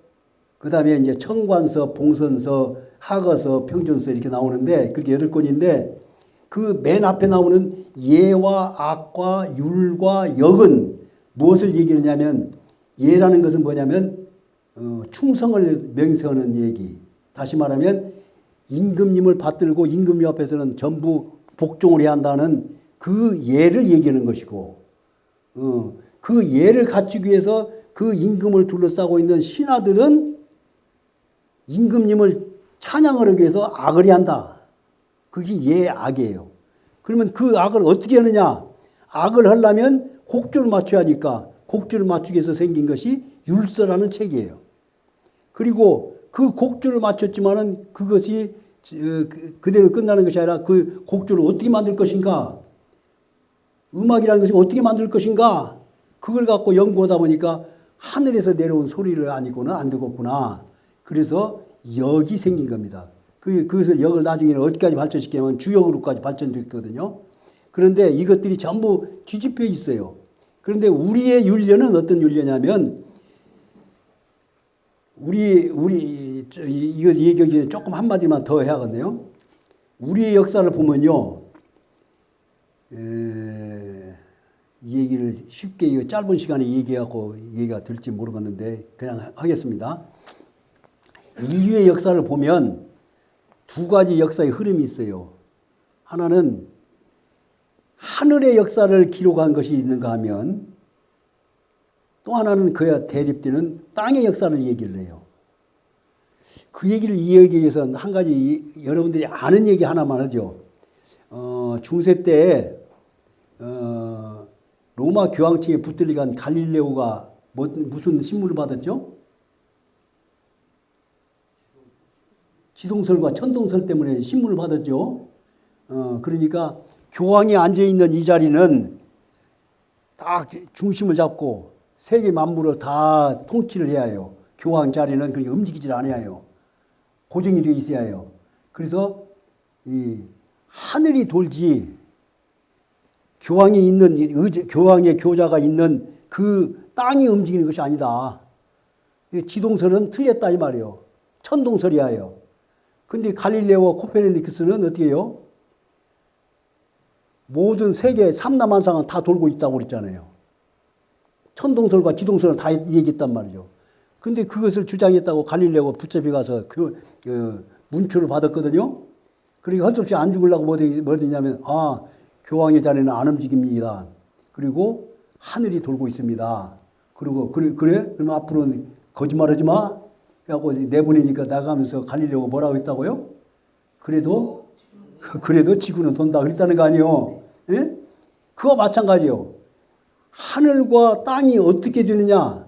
그 다음에 이제 청관서, 봉선서, 학어서, 평전서 이렇게 나오는데 그렇게 8권인데 그 맨 앞에 나오는 예와 악과 율과 역은 무엇을 얘기하냐면 예라는 것은 뭐냐면 충성을 명세하는 얘기. 다시 말하면 임금님을 받들고 임금님 앞에서는 전부 복종을 해야 한다는 그 예를 얘기하는 것이고 그 예를 갖추기 위해서 그 임금을 둘러싸고 있는 신하들은 임금님을 찬양을 하기 위해서 악을 해야 한다. 그게 예악이에요. 그러면 그 악을 어떻게 하느냐? 악을 하려면 곡조를 맞춰야 하니까 곡조를 맞추기 위해서 생긴 것이 율서라는 책이에요. 그리고 그 곡조를 맞췄지만은 그것이 그대로 끝나는 것이 아니라 그 곡조를 어떻게 만들 것인가? 음악이라는 것이 어떻게 만들 것인가? 그걸 갖고 연구하다 보니까 하늘에서 내려온 소리를 아니고는 안 되겠구나. 그래서 역이 생긴 겁니다. 그것을 역을 나중에는 어디까지 발전시키냐면 주역으로까지 발전됐거든요. 그런데 이것들이 전부 뒤집혀 있어요. 그런데 우리의 윤려는 어떤 윤려냐면 이거 얘기하기 전에 조금 한마디만 더 해야겠네요. 우리의 역사를 보면요. 이 얘기를 쉽게 짧은 시간에 얘기하고 얘기가 될지 모르겠는데 그냥 하겠습니다. 인류의 역사를 보면 두 가지 역사의 흐름이 있어요. 하나는 하늘의 역사를 기록한 것이 있는가 하면 또 하나는 그야 대립되는 땅의 역사를 얘기를 해요. 그 얘기를 이해하기 위해서는 한 가지 여러분들이 아는 얘기 하나만 하죠. 중세 때 로마 교황청에 붙들려간 갈릴레오가 무슨 신문을 받았죠? 지동설과 천동설 때문에 신문을 받았죠. 그러니까 교황이 앉아있는 이 자리는 딱 중심을 잡고 세계 만물을 다 통치를 해야 해요. 교황 자리는 그렇게 움직이질 않아야 해요. 고정이 되어 있어야 해요. 그래서 이 하늘이 돌지 교황이 있는 교황의 교자가 있는 그 땅이 움직이는 것이 아니다. 지동설은 틀렸다 이 말이에요. 천동설이야 해요. 근데 갈릴레오와 코페르니쿠스는 어떻게 해요? 모든 세계 삼라만상은 다 돌고 있다고 그랬잖아요. 천동설과 지동설은 다 얘기했단 말이죠. 근데 그것을 주장했다고 갈릴레오가 붙잡혀 가서 문초를 받았거든요. 그러니까 할 수 없이 안 죽으려고 뭐 했냐면 교황의 자리는 안 움직입니다. 그리고 하늘이 돌고 있습니다. 그리고 그래? 그러면 앞으로는 거짓말하지 마. 그래갖고 내보내니까 나가면서 갈릴레오가 뭐라고 했다고요? 그래도 지구는 돈다 그랬다는 거 아니에요. 예? 그거 마찬가지예요. 하늘과 땅이 어떻게 되느냐?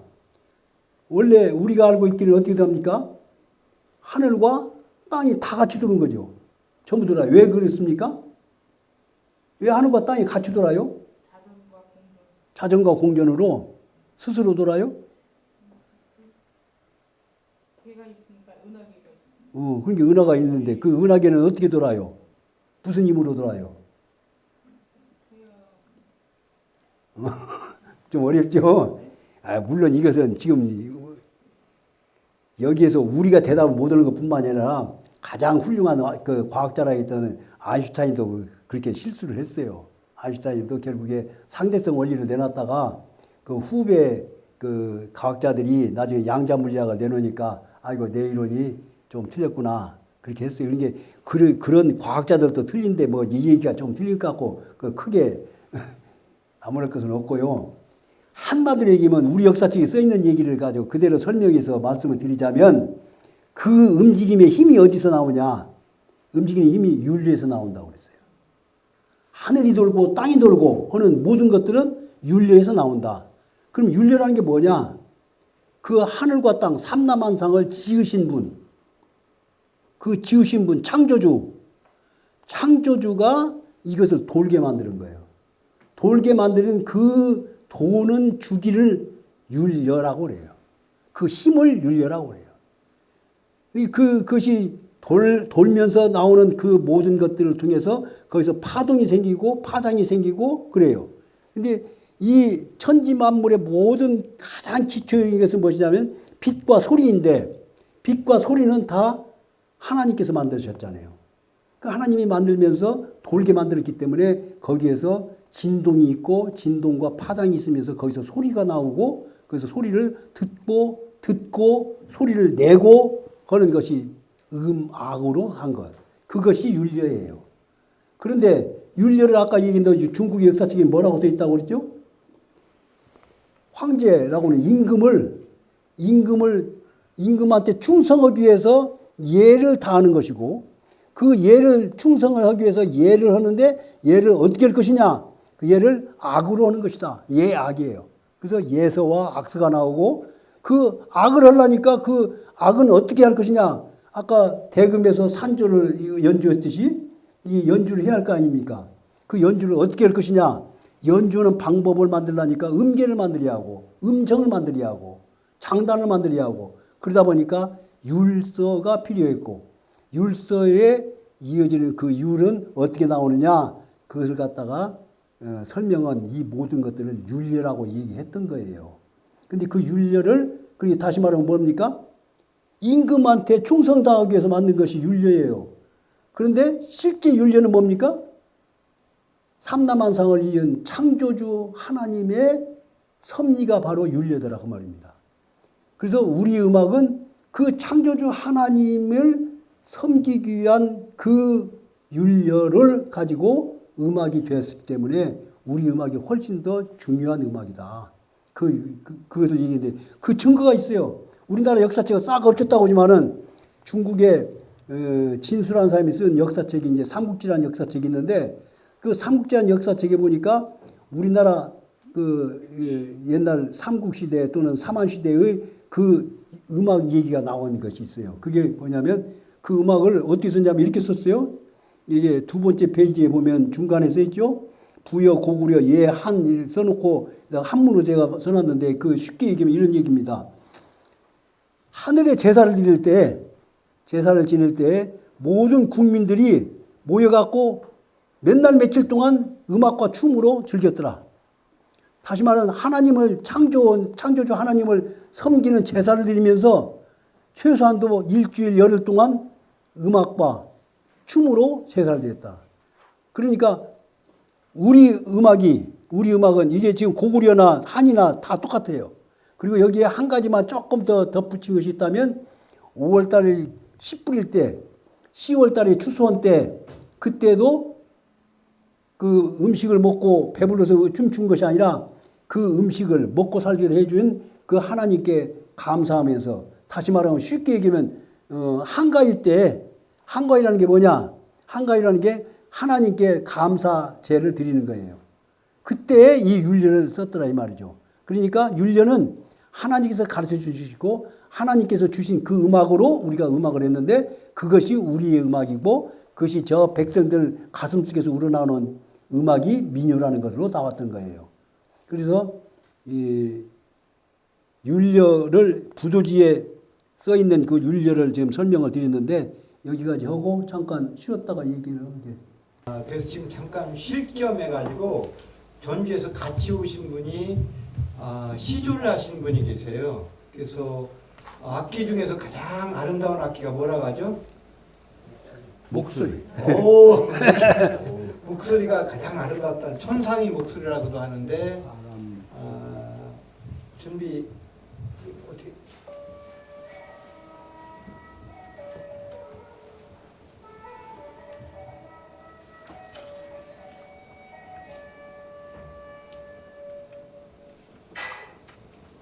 원래 우리가 알고 있기는 어떻게 됩니까? 하늘과 땅이 다 같이 도는 거죠. 전부 돌아요. 왜 그렇습니까? 왜 하늘과 땅이 같이 돌아요? 자전과 공전으로 스스로 돌아요? 그러니까 은하가 있는데 그 은하계는 어떻게 돌아요? 무슨 힘으로 돌아요? 좀 어렵죠? 물론 이것은 지금 여기에서 우리가 대답을 못하는 것뿐만 아니라 가장 훌륭한 그 과학자라 했던 아인슈타인도 그렇게 실수를 했어요. 아인슈타인도 결국에 상대성 원리를 내놨다가 그 후배 그 과학자들이 나중에 양자 물리학을 내놓으니까 아이고 내 이론이 좀 틀렸구나 그렇게 했어요. 그런 과학자들도 틀린데 뭐 이 얘기가 좀 틀릴 것 같고 그 크게 나무랄 것은 없고요. 한마디로 얘기하면 우리 역사책에 써 있는 얘기를 가지고 그대로 설명해서 말씀을 드리자면 그 움직임의 힘이 어디서 나오냐? 움직임의 힘이 윤리에서 나온다고 그랬어요. 하늘이 돌고 땅이 돌고 하는 모든 것들은 윤리에서 나온다. 그럼 윤리라는 게 뭐냐? 그 하늘과 땅 삼라만상을 지으신 분, 그 지으신 분 창조주가 이것을 돌게 만드는 거예요. 돌게 만드는 그 도는 주기를 윤려라고 그래요. 그 힘을 윤려라고 그래요. 그것이 돌면서 나오는 그 모든 것들을 통해서 거기서 파동이 생기고 파장이 생기고 그래요. 근데 이 천지 만물의 모든 가장 기초적인 것은 무엇이냐면 빛과 소리인데 빛과 소리는 다 하나님께서 만드셨잖아요. 그 하나님이 만들면서 돌게 만들었기 때문에 거기에서 진동이 있고 진동과 파장이 있으면서 거기서 소리가 나오고 그래서 소리를 듣고 소리를 내고 하는 것이 음악으로 한 것. 그것이 윤려예요. 그런데 윤려를 아까 얘기했는데 중국의 역사책에 뭐라고 써 있다고 그랬죠? 황제라고는 임금한테 충성하기 위해서 예를 다하는 것이고 그 예를 충성을 하기 위해서 예를 하는데 예를 어떻게 할 것이냐? 그 예를 악으로 하는 것이다. 예악이에요. 그래서 예서와 악서가 나오고 그 악을 하려니까 그 악은 어떻게 할 것이냐? 아까 대금에서 산조를 연주했듯이 이 연주를 해야 할 거 아닙니까? 그 연주를 어떻게 할 것이냐? 연주는 방법을 만들려니까 음계를 만들어야 하고 음정을 만들어야 하고 장단을 만들어야 하고 그러다 보니까 율서가 필요했고 율서에 이어지는 그 율은 어떻게 나오느냐? 그것을 갖다가 설명한 이 모든 것들을 윤려라고 얘기했던 거예요. 근데 그 윤려를 다시 말하면 뭡니까? 임금한테 충성 다하기 위해서 만든 것이 윤려예요. 그런데 실제 윤려는 뭡니까? 삼라만상을 이은 창조주 하나님의 섭리가 바로 윤려더라 그 말입니다. 그래서 우리 음악은 그 창조주 하나님을 섬기기 위한 그 윤려를 가지고 음악이 되었기 때문에 우리 음악이 훨씬 더 중요한 음악이다. 그것을 얘기했는데 그 증거가 있어요. 우리나라 역사책을 싹 얽혔다고 하지만은 중국의 진수라는 사람이 쓴 역사책이 이제 삼국지라는 역사책이 있는데 그 삼국지라는 역사책에 보니까 우리나라 그 옛날 삼국시대 또는 삼한시대의 그 음악 얘기가 나오는 것이 있어요. 그게 뭐냐면 그 음악을 어떻게 썼냐면 이렇게 썼어요. 이게 두 번째 페이지에 보면 중간에 써있죠. 부여 고구려 예한 써놓고 한문으로 제가 써놨는데 그 쉽게 얘기하면 이런 얘기입니다. 하늘에 제사를 지낼 때 모든 국민들이 모여갖고 맨날 며칠 동안 음악과 춤으로 즐겼더라. 다시 말하면 하나님을 창조주 하나님을 섬기는 제사를 드리면서 최소한도 일주일 열흘 동안 음악과 춤으로 제사를 드렸다. 그러니까 우리 음악은 이게 지금 고구려나 한이나 다 똑같아요. 그리고 여기에 한 가지만 조금 더 덧붙인 것이 있다면 5월달에 씨 뿌릴 때 10월달에 추수원 때 그때도 그 음식을 먹고 배불러서 춤춘 것이 아니라 그 음식을 먹고 살기를 해준 그 하나님께 감사하면서 다시 말하면 쉽게 얘기하면 한가일 때 한가위라는 게 뭐냐? 한가위라는 게 하나님께 감사제를 드리는 거예요. 그때 이 율례를 썼더라 이 말이죠. 그러니까 율례는 하나님께서 가르쳐 주시고 하나님께서 주신 그 음악으로 우리가 음악을 했는데 그것이 우리의 음악이고 그것이 저 백성들 가슴속에서 우러나오는 음악이 민요라는 것으로 나왔던 거예요. 그래서 이 율례를 부조지에 써 있는 그 율례를 지금 설명을 드렸는데 여기까지 하고 잠깐 쉬었다가 얘기를 하게. 그래서 지금 잠깐 쉴 겸 해가지고 전주에서 같이 오신 분이 시조를 하시는 분이 계세요. 그래서 악기 중에서 가장 아름다운 악기가 뭐라고 하죠? 목소리. 오, 목소리가 가장 아름답다는 천상의 목소리라고도 하는데 준비 어떻게?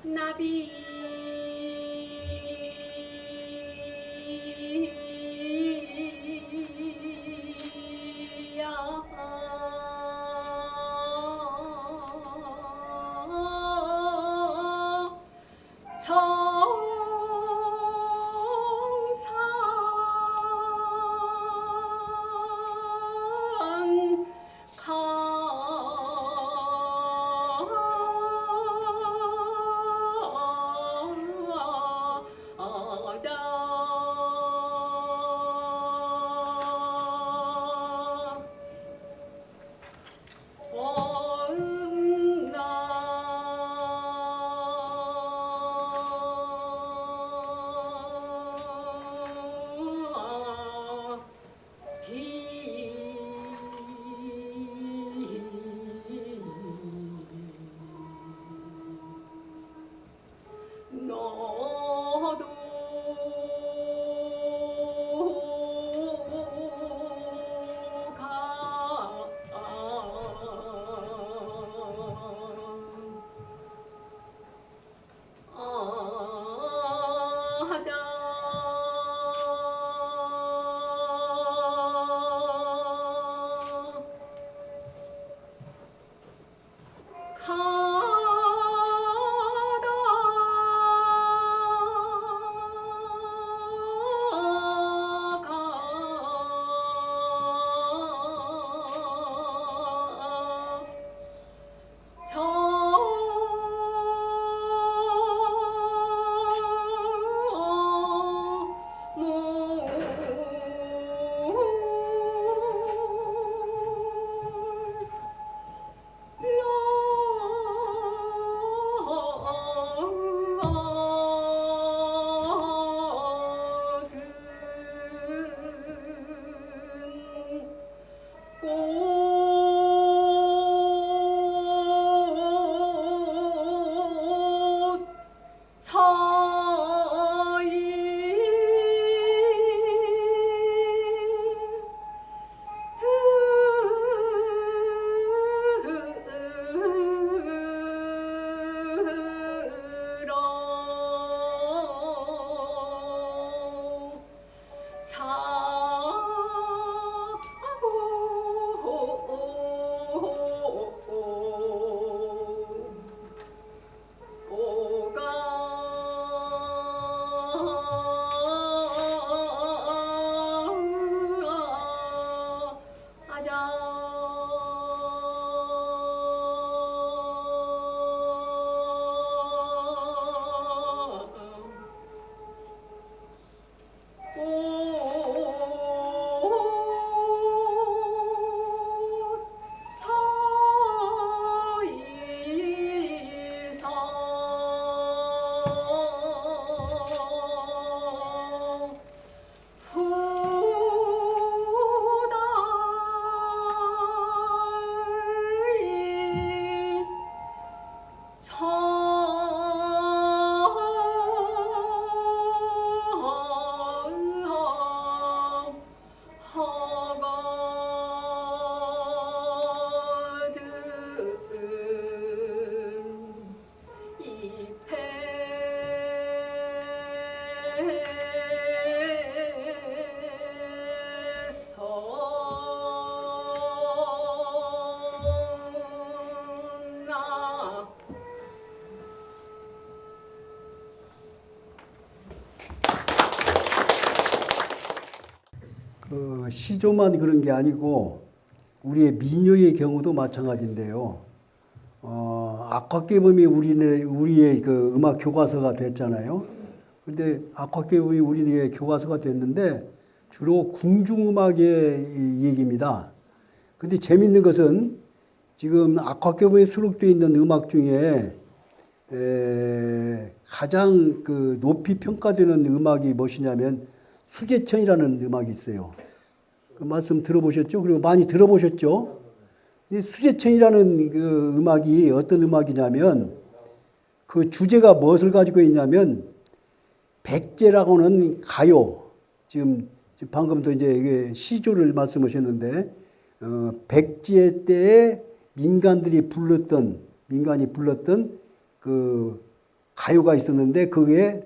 나비 시조만 그런 게 아니고 우리의 민요의 경우도 마찬가지인데요. 악화개범이 우리의 그 음악 교과서가 됐잖아요. 근데 악화개범이 우리의 교과서가 됐는데 주로 궁중음악의 얘기입니다. 근데 재밌는 것은 지금 악화개범에 수록되어 있는 음악 중에 가장 그 높이 평가되는 음악이 무엇이냐면 수제천이라는 음악이 있어요. 그 말씀 들어보셨죠? 그리고 많이 들어보셨죠? 이 수제천이라는 그 음악이 어떤 음악이냐면 그 주제가 무엇을 가지고 있냐면 백제라고는 가요. 지금 방금도 이제 이게 시조를 말씀하셨는데 백제 때에 민간이 불렀던 그 가요가 있었는데 그게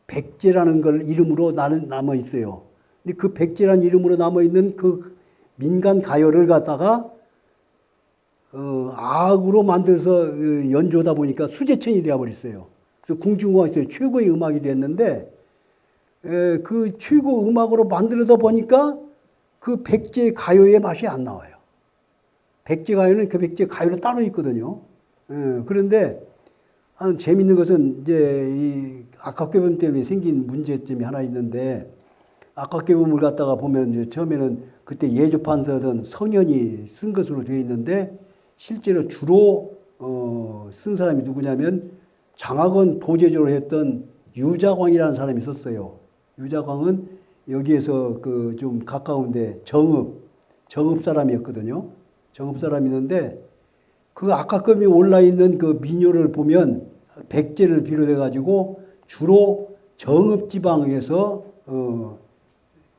백제라는 걸 이름으로 남아 있어요. 근데 그 백제라는 이름으로 남아 있는 그 민간 가요를 갖다가 악으로 만들어서 연주하다 보니까 수제천이 되어버렸어요. 그래서 궁중공항에서 최고의 음악이 됐는데 그 최고 음악으로 만들어다 보니까 그 백제 가요의 맛이 안 나와요. 백제 가요는 그 백제 가요로 따로 있거든요. 그런데 재밌는 것은 이제 이 악학개범 때문에 생긴 문제점이 하나 있는데 악학개범을 갖다가 보면 이제 처음에는 그때 예조판서던 성현이 쓴 것으로 되어 있는데 실제로 주로 쓴 사람이 누구냐면 장학원 도제조로 했던 유자광이라는 사람이 썼어요. 유자광은 여기에서 그 좀 가까운데 정읍 사람이었거든요. 정읍 사람이었는데 그 악학금이 올라 있는 그 민요를 보면 백제를 비롯해 가지고 주로 정읍 지방에서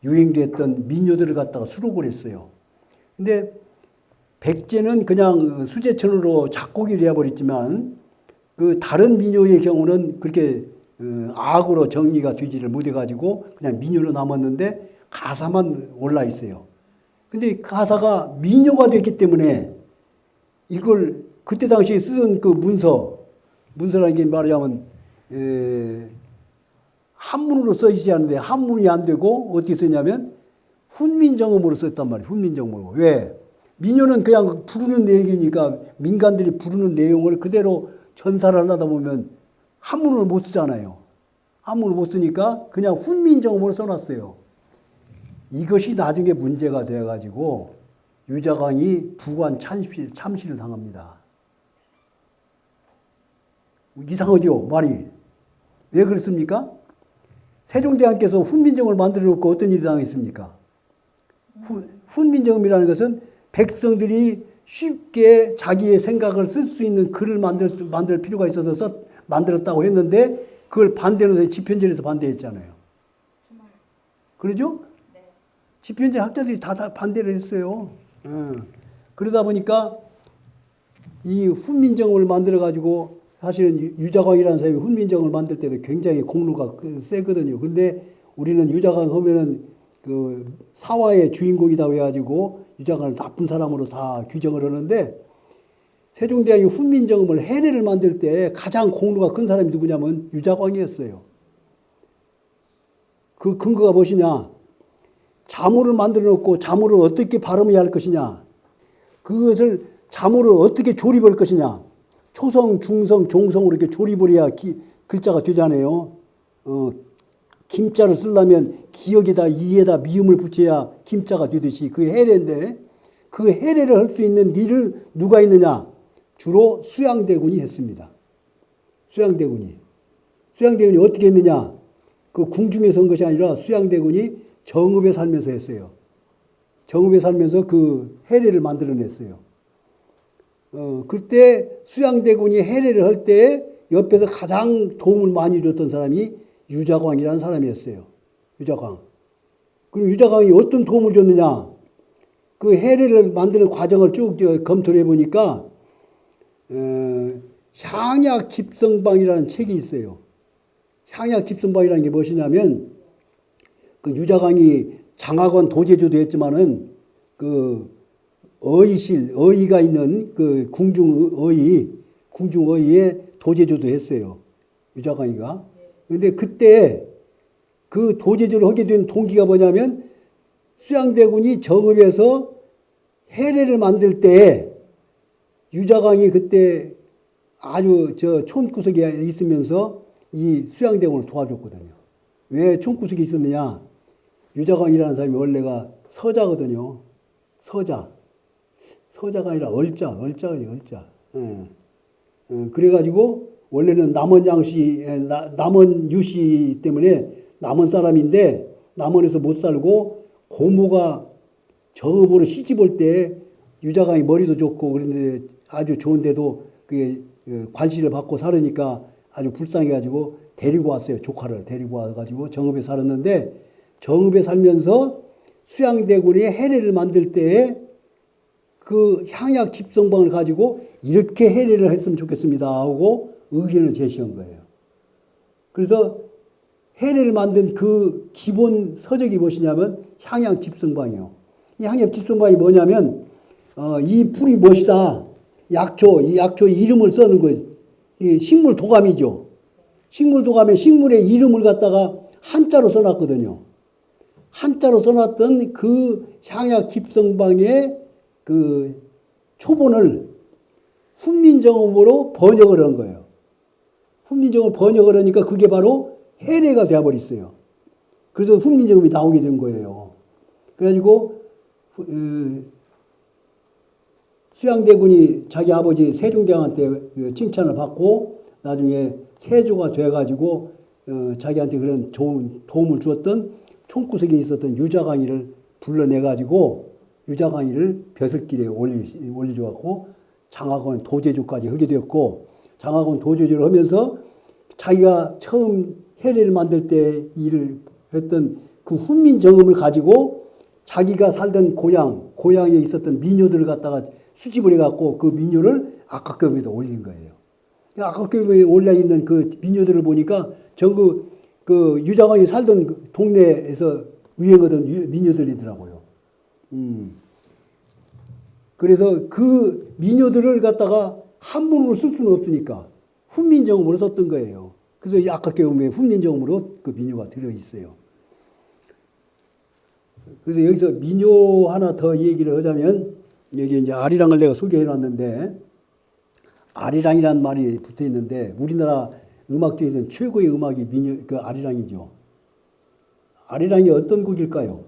유행됐던 민요들을 갖다가 수록을 했어요. 근데 백제는 그냥 수제천으로 작곡이 되어버렸지만 그 다른 민요의 경우는 그렇게 악으로 정리가 되지를 못해가지고 그냥 민요로 남았는데 가사만 올라 있어요. 근데 가사가 민요가 됐기 때문에 이걸 그때 당시에 쓰던 그 문서라는 게 말하자면 한문으로 써있지 않은데 한문이 안 되고 어떻게 쓰냐면 훈민정음으로 썼단 말이에요. 훈민정음으로. 왜? 민요는 그냥 부르는 내용이니까 민간들이 부르는 내용을 그대로 전사를 하다 보면 한문으로 못 쓰잖아요. 한문으로 못 쓰니까 그냥 훈민정음으로 써놨어요. 이것이 나중에 문제가 되어가지고 유자광이 부관 참시를 당합니다. 이상하죠, 말이. 왜 그렇습니까? 세종대왕께서 훈민정음을 만들어 놓고 어떤 일이 당했습니까? 훈민정음이라는 것은 백성들이 쉽게 자기의 생각을 쓸 수 있는 글을 만들 필요가 있어서 만들었다고 했는데 그걸 반대로 집현전에서 반대했잖아요. 그러죠? 네. 집현전 학자들이 다 반대를 했어요. 그러다 보니까 이 훈민정음을 만들어 가지고 사실은 유자광이라는 사람이 훈민정음을 만들 때도 굉장히 공로가 세거든요. 근데 우리는 유자광 하면은 그 사화의 주인공이다 해가지고 유자광을 나쁜 사람으로 다 규정을 하는데 세종대왕이 훈민정음을 해례를 만들 때 가장 공로가 큰 사람이 누구냐면 유자광이었어요. 그 근거가 무엇이냐? 자모를 만들어 놓고 자모를 어떻게 발음해야 할 것이냐? 그것을 자모를 어떻게 조립할 것이냐? 초성, 중성, 종성으로 이렇게 조립을 해야 글자가 되잖아요. 김자를 쓰려면 기역에다 이에다 미음을 붙여야 김자가 되듯이 그 해례인데 그 해례를 할 수 있는 일을 누가 했느냐? 주로 수양대군이 했습니다. 수양대군이 어떻게 했느냐? 그 궁중에서 한 것이 아니라 수양대군이 정읍에 살면서 했어요. 정읍에 살면서 그 해례를 만들어냈어요. 그때 수양대군이 해례를 할 때 옆에서 가장 도움을 많이 줬던 사람이 유자광이라는 사람이었어요. 유자광. 그럼 유자광이 어떤 도움을 줬느냐? 그 해례를 만드는 과정을 쭉 검토를 해보니까 향약집성방이라는 책이 있어요. 향약집성방이라는 게 무엇이냐면 그 유자광이 장학원 도제조도 했지만은 그 어의가 있는 그 궁중어의의 도제조도 했어요. 유자광이가. 근데 그때 그 도제조를 하게 된 동기가 뭐냐면 수양대군이 정읍에서 해례를 만들 때 유자광이 그때 아주 촌구석에 있으면서 이 수양대군을 도와줬거든요. 왜 촌구석에 있었느냐? 유자광이라는 사람이 원래가 서자거든요. 서자가 아니라 얼자거든요. 얼자. 그래가지고 원래는 남원 유씨 때문에 남원 사람인데 남원에서 못 살고 고모가 저업으로 시집 올 때 유자강이 머리도 좋고 그런데 아주 좋은데도 그게 관시를 받고 살으니까 아주 불쌍해가지고 데리고 왔어요. 조카를 데리고 와가지고 정읍에 살았는데 정읍에 살면서 수양대군이 해례를 만들 때에 그 향약 집성방을 가지고 이렇게 해례를 했으면 좋겠습니다 하고 의견을 제시한 거예요. 그래서 해례를 만든 그 기본 서적이 무엇이냐면 향약 집성방이에요. 이 향약 집성방이 뭐냐면 이 풀이 무엇이다. 약초, 이 약초의 이름을 써는 거예요. 이 식물 도감이죠. 식물 도감에 식물의 이름을 갖다가 한자로 써놨거든요. 한자로 써놨던 그 향약 집성방의 그 초본을 훈민정음으로 번역을 한 거예요. 훈민정음을 번역을 하니까 그게 바로 해례가 되어버렸어요. 그래서 훈민정음이 나오게 된 거예요. 그래가지고 수양대군이 자기 아버지 세종대왕한테 칭찬을 받고 나중에 세조가 돼가지고 자기한테 그런 좋은 도움을 주었던 총구석에 있었던 유자강이를 불러내가지고 유자강이를 벼슬길에 올려줘갖고 장학원 도제주까지 하게 되었고 장학원 도제주를 하면서 자기가 처음 해례를 만들 때 일을 했던 그 훈민정음을 가지고 자기가 살던 고향에 있었던 민요들을 갖다가 수집을 해갖고 그 민요를 악각교에다 올린 거예요. 악각교에 올려있는 그 민요들을 보니까 전부 그 유자광이 살던 그 동네에서 유행하던 민요들이더라고요. 그래서 그 민요들을 갖다가 한문으로 쓸 수는 없으니까 훈민정음으로 썼던 거예요. 그래서 이 악각교에 훈민정음으로 그 민요가 들어있어요. 그래서 여기서 민요 하나 더 얘기를 하자면 여기 이제 아리랑을 내가 소개해 놨는데 아리랑이라는 말이 붙어 있는데 우리나라 음악 중에서는 최고의 음악이 민요, 그 아리랑이죠. 아리랑이 어떤 곡일까요?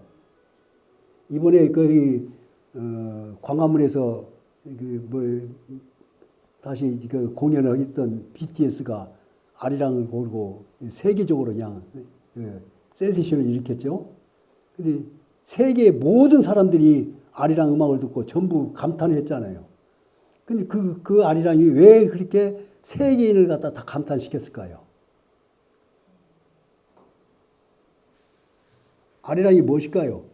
이번에 그 광화문에서 다시 그 공연을 했던 BTS가 아리랑을 고르고 세계적으로 그냥 센세이션을 일으켰죠. 근데 세계 모든 사람들이 아리랑 음악을 듣고 전부 감탄을 했잖아요. 근데 그 아리랑이 왜 그렇게 세계인을 갖다 다 감탄시켰을까요? 아리랑이 무엇일까요?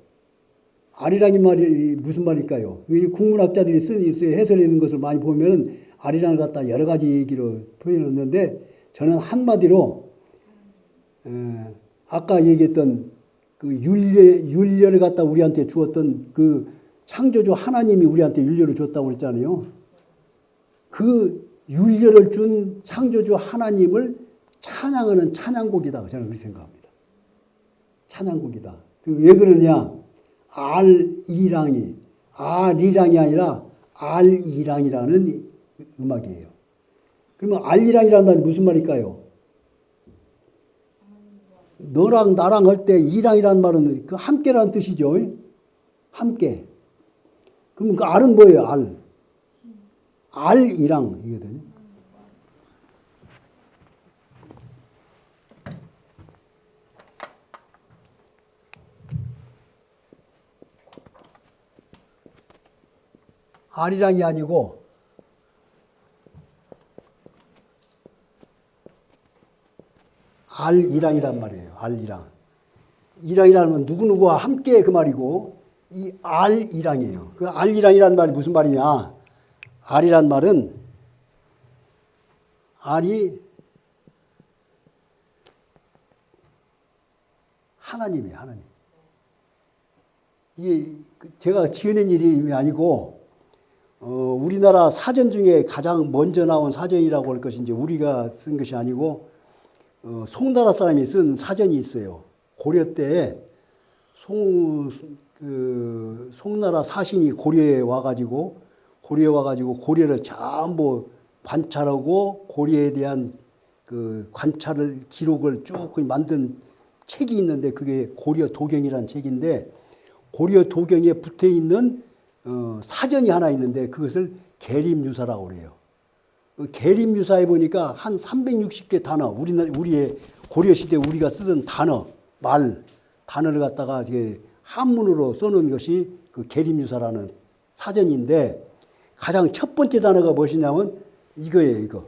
아리랑이 말이 무슨 말일까요? 국문학자들이 쓴 해설하는 것을 많이 보면 아리랑을 갖다 여러 가지 얘기로 표현했는데 저는 한마디로 아까 얘기했던 그 윤례를 갖다 우리한테 주었던 그 창조주 하나님이 우리한테 윤례를 줬다고 그랬잖아요. 그 윤례를 준 창조주 하나님을 찬양하는 찬양곡이다. 저는 그렇게 생각합니다. 찬양곡이다. 왜 그러냐? 알이랑이 아니라 알이랑이라는 음악이에요. 그러면 알이랑이라는 말이 무슨 말일까요? 너랑 나랑 할 때 이랑이라는 말은 그 함께라는 뜻이죠. 함께. 그럼 그 알은 뭐예요? 알이랑이거든요. 알이랑이 아니고 알이랑이란 말이에요. 알이랑. 이랑이라는 건 누구누구와 함께 그 말이고 이 알이랑이에요. 그 알이랑이란 말이 무슨 말이냐? 알이란 말은 알이 하나님이에요. 하나님. 이게 제가 지어낸 이름이 아니고 우리나라 사전 중에 가장 먼저 나온 사전이라고 할 것인지 우리가 쓴 것이 아니고 송나라 사람이 쓴 사전이 있어요. 고려 때 송나라 사신이 고려에 와가지고 고려를 전부 관찰하고 고려에 대한 그 관찰을 기록을 쭉 만든 책이 있는데 그게 고려 도경이라는 책인데 고려 도경에 붙어 있는 사전이 하나 있는데 그것을 계림유사라고 그래요. 계림유사에 보니까 한 360개 단어, 우리의 고려시대 우리가 쓰던 단어, 단어를 갖다가 이게 한문으로 써놓은 것이 그 계림유사라는 사전인데 가장 첫 번째 단어가 무엇이냐면 이거예요, 이거.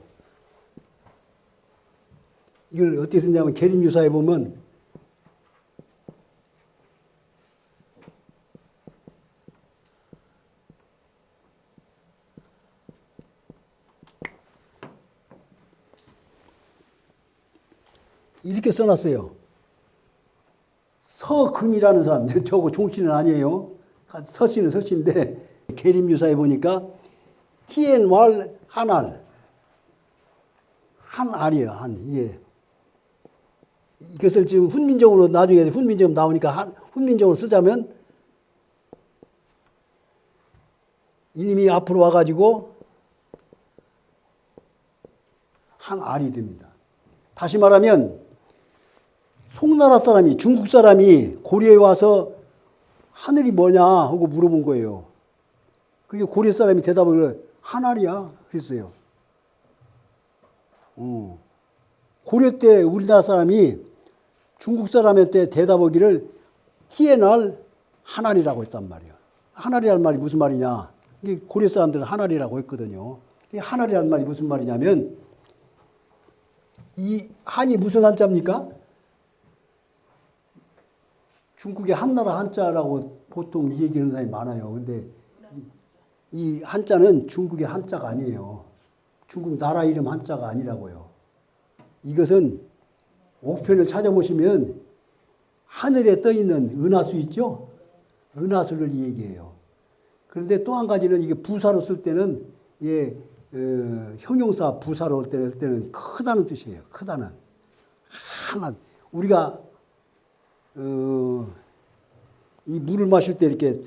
이걸 어떻게 쓰냐면 계림유사에 보면 이렇게 써놨어요. 서금이라는 사람, 저거 종씨는 아니에요. 서씨는 서씨인데 계림유사에 보니까 TN왈 한알, 한알이에요. 예. 이것을 지금 훈민정음으로 나중에 훈민정음 나오니까 훈민정음으로 쓰자면 이님이 앞으로 와가지고 한알이 됩니다. 다시 말하면 송나라 사람이, 중국 사람이 고려에 와서 하늘이 뭐냐 하고 물어본 거예요. 그게 고려 사람이 대답을 한알이야 그랬어요. 고려 때 우리나라 사람이 중국 사람한테 대답하기를 TNR 한알이라고 했단 말이에요. 한알이라는 말이 무슨 말이냐? 이게 고려 사람들은 한알이라고 했거든요. 이 한알이라는 말이 무슨 말이냐면 이 한이 무슨 한자입니까? 중국의 한나라 한자라고 보통 얘기하는 사람이 많아요. 근데 이 한자는 중국의 한자가 아니에요. 중국 나라 이름 한자가 아니라고요. 이것은 옥편을 찾아보시면 하늘에 떠 있는 은하수 있죠? 은하수를 얘기해요. 그런데 또 한 가지는 이게 부사로 쓸 때는 예, 형용사 부사로 쓸 때는 크다는 뜻이에요. 크다는. 하나. 우리가 이 물을 마실 때 이렇게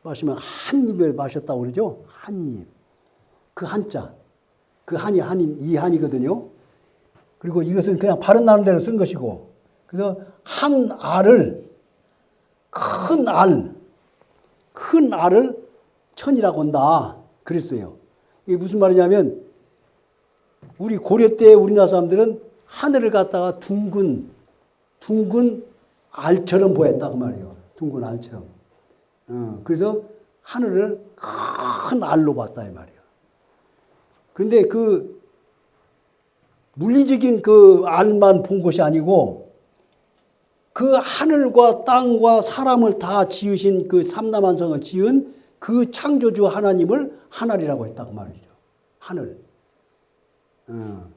마시면 한 입에 마셨다고 그러죠? 한 입. 그 한자. 그 한이 이 한이거든요. 그리고 이것은 그냥 발음 나는 대로 쓴 것이고. 그래서 한 알을 큰 알을 천이라고 한다. 그랬어요. 이게 무슨 말이냐면 우리 고려 때 우리나라 사람들은 하늘을 갖다가 둥근 알처럼 보였다 그 말이에요. 둥근 알처럼. 그래서 하늘을 큰 알로 봤다 이 말이에요. 그런데 그 물리적인 그 알만 본 것이 아니고 그 하늘과 땅과 사람을 다 지으신 그 삼라만성을 지은 그 창조주 하나님을 하늘이라고 했다 그 말이죠. 하늘.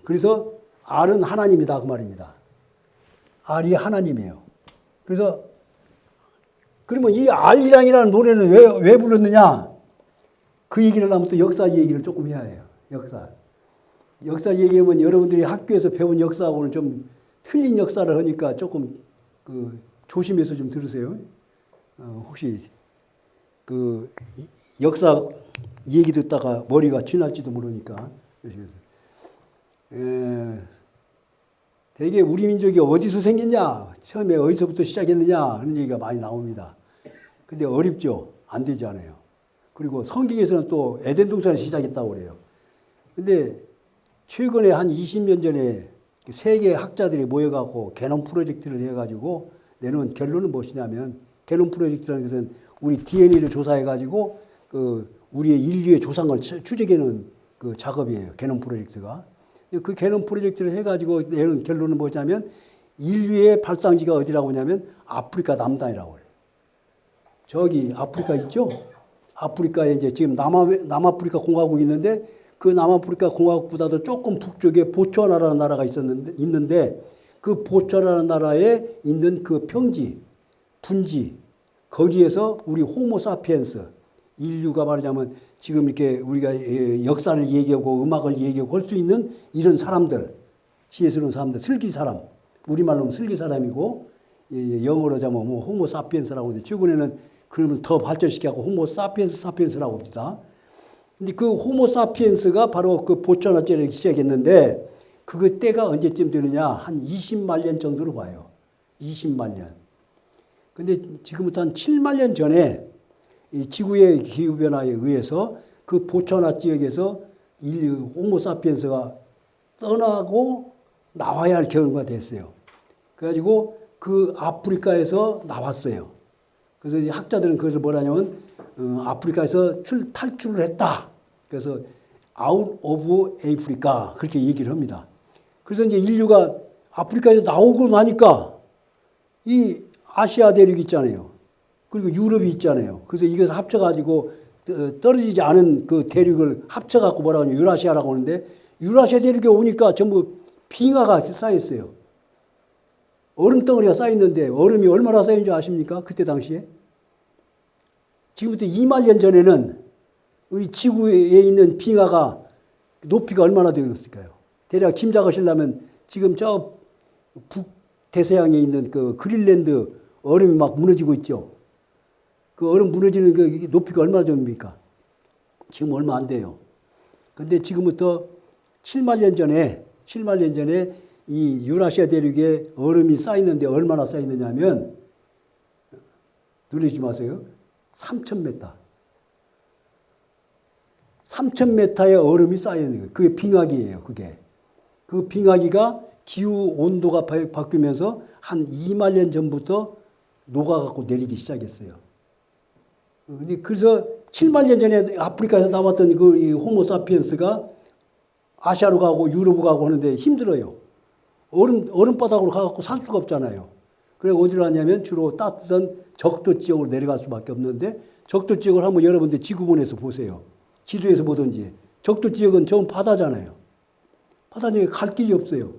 그래서 알은 하나님이다 그 말입니다. 알이 하나님이에요. 그래서 그러면 이 알이랑이라는 노래는 왜 불렀느냐? 그 얘기를 하면 또 역사 얘기를 조금 해야 해요. 역사 얘기하면 여러분들이 학교에서 배운 역사하고는 좀 틀린 역사를 하니까 조금 조심해서 좀 들으세요. 혹시 그 역사 얘기 듣다가 머리가 쥐날지도 모르니까 조심해서. 대개 우리 민족이 어디서 생겼냐? 처음에 어디서부터 시작했느냐? 하는 얘기가 많이 나옵니다. 근데 어렵죠? 안 되지 않아요. 그리고 성경에서는 또 에덴 동산에서 시작했다고 그래요. 근데 최근에 한 20년 전에 세계 학자들이 모여갖고 게놈 프로젝트를 해가지고 내놓은 결론은 무엇이냐면 게놈 프로젝트라는 것은 우리 DNA를 조사해가지고 우리의 인류의 조상을 추적해내는 그 작업이에요. 게놈 프로젝트가. 그 게놈 프로젝트를 해가지고 내놓은 결론은 뭐냐면 인류의 발상지가 어디라고 하냐면 아프리카 남단이라고 해요. 저기 아프리카 있죠? 아프리카에 이제 지금 남아프리카 공화국이 있는데 그 남아프리카 공화국보다도 조금 북쪽에 보츠와나라는 나라가 있는데 그 보츠와나라는 나라에 있는 그 평지, 분지 거기에서 우리 호모사피엔스 인류가 말하자면 지금 이렇게 우리가 역사를 얘기하고 음악을 얘기하고 할 수 있는 이런 사람들, 지혜스러운 사람들, 슬기 사람, 우리말로 하면 슬기 사람이고 영어로 하자면 뭐 호모사피엔스라고 하는데 최근에는 그러면 더 발전시켜서 호모사피엔스라고 합니다. 근데 그 호모사피엔스가 바로 그 보츠와나에 시작했는데 그 때가 언제쯤 되느냐? 한 20만 년 정도로 봐요. 20만 년. 근데 지금부터 한 7만 년 전에 이 지구의 기후변화에 의해서 그 보츠와나 지역에서 인류 호모사피엔스가 떠나고 나와야 할 경우가 됐어요. 그래가지고 그 아프리카에서 나왔어요. 그래서 이제 학자들은 그것을 뭐라냐면 아프리카에서 탈출을 했다. 그래서 out of Africa 그렇게 얘기를 합니다. 그래서 이제 인류가 아프리카에서 나오고 나니까 이 아시아 대륙 있잖아요. 그리고 유럽이 있잖아요. 그래서 이것을 합쳐가지고 떨어지지 않은 그 대륙을 합쳐갖고 뭐라고 하냐 유라시아라고 하는데 유라시아 대륙에 오니까 전부 빙하가 쌓였어요. 얼음 덩어리가 쌓였는데 얼음이 얼마나 쌓인 줄 아십니까? 그때 당시에? 지금부터 2만 년 전에는 우리 지구에 있는 빙하가 높이가 얼마나 되었을까요? 대략 짐작하시려면 지금 저 북대서양에 있는 그 그린랜드 얼음이 막 무너지고 있죠. 그 얼음 무너지는 그 높이가 얼마나 됩니까? 지금 얼마 안 돼요. 근데 지금부터 7만 년 전에 이 유라시아 대륙에 얼음이 쌓이는데 얼마나 쌓이느냐 하면 놀라지 마세요. 3,000m. 3,000m의 얼음이 쌓여있는 거예요. 그게 빙하기예요. 그게. 그 빙하기가 기후 온도가 바뀌면서 한 2만 년 전부터 녹아갖고 내리기 시작했어요. 그래서 7만 년 전에 아프리카에서 나왔던 그 이 호모사피엔스가 아시아로 가고 유럽으로 가고 하는데 힘들어요. 얼음바닥으로 가갖고 살 수가 없잖아요. 그래서 어디로 가냐면 주로 따뜻한 적도 지역으로 내려갈 수밖에 없는데 적도 지역을 한번 여러분들 지구본에서 보세요. 지도에서 보든지. 적도 지역은 전 바다잖아요. 바다 중에 갈 길이 없어요.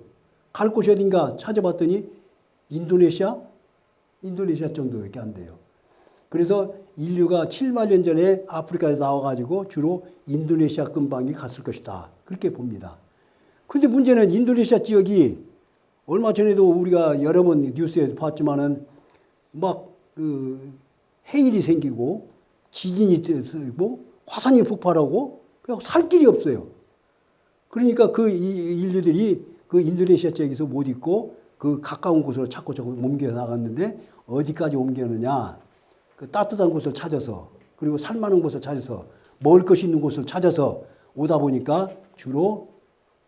갈 곳이 어딘가 찾아봤더니 인도네시아 정도밖에 안 돼요. 그래서 인류가 7만 년 전에 아프리카에서 나와가지고 주로 인도네시아 근방에 갔을 것이다. 그렇게 봅니다. 그런데 문제는 인도네시아 지역이 얼마 전에도 우리가 여러 번 뉴스에서 봤지만은 막 그 해일이 생기고 지진이 되고 화산이 폭발하고 그냥 살 길이 없어요. 그러니까 그 인류들이 그 인도네시아 지역에서 못 있고 그 가까운 곳으로 자꾸 옮겨 나갔는데 어디까지 옮겨느냐? 그 따뜻한 곳을 찾아서 그리고 살만한 곳을 찾아서 먹을 것이 있는 곳을 찾아서 오다 보니까 주로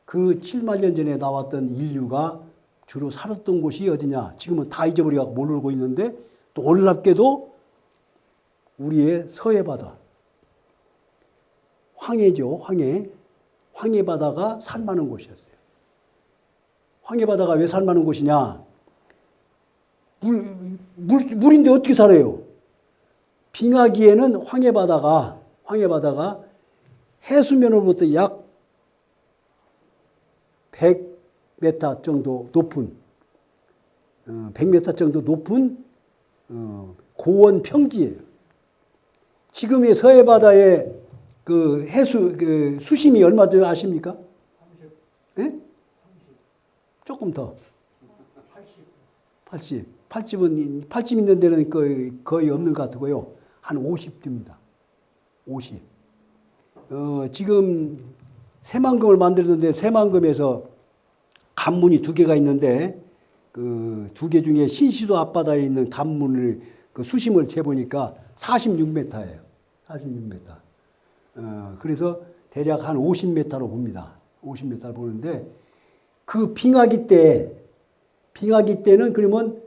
그 7만 년 전에 나왔던 인류가 주로 살았던 곳이 어디냐? 지금은 다 잊어버리고 모르고 있는데 또 놀랍게도 우리의 서해 바다. 황해죠, 황해. 황해 바다가 살만한 곳이었어요. 황해 바다가 왜 살만한 곳이냐? 물인데 어떻게 살아요? 빙하기에는 황해 바다가 해수면으로부터 약 100m 정도 높은 100m 정도 높은 고원 평지예요. 지금의 서해 바다의 그 그 수심이 얼마 돼 아십니까? 30. 예? 조금 더. 80 있는 데는 거의 없는 것 같고요. 한 50 됩니다. 50. 지금 새만금을 만들었는데 새만금에서 관문이 2개가 있는데 그 2개 중에 신시도 앞바다에 있는 관문을 그 수심을 재보니까 46m예요. 46m. 그래서 대략 한 50m로 봅니다. 50m를 보는데 그 빙하기 때는 그러면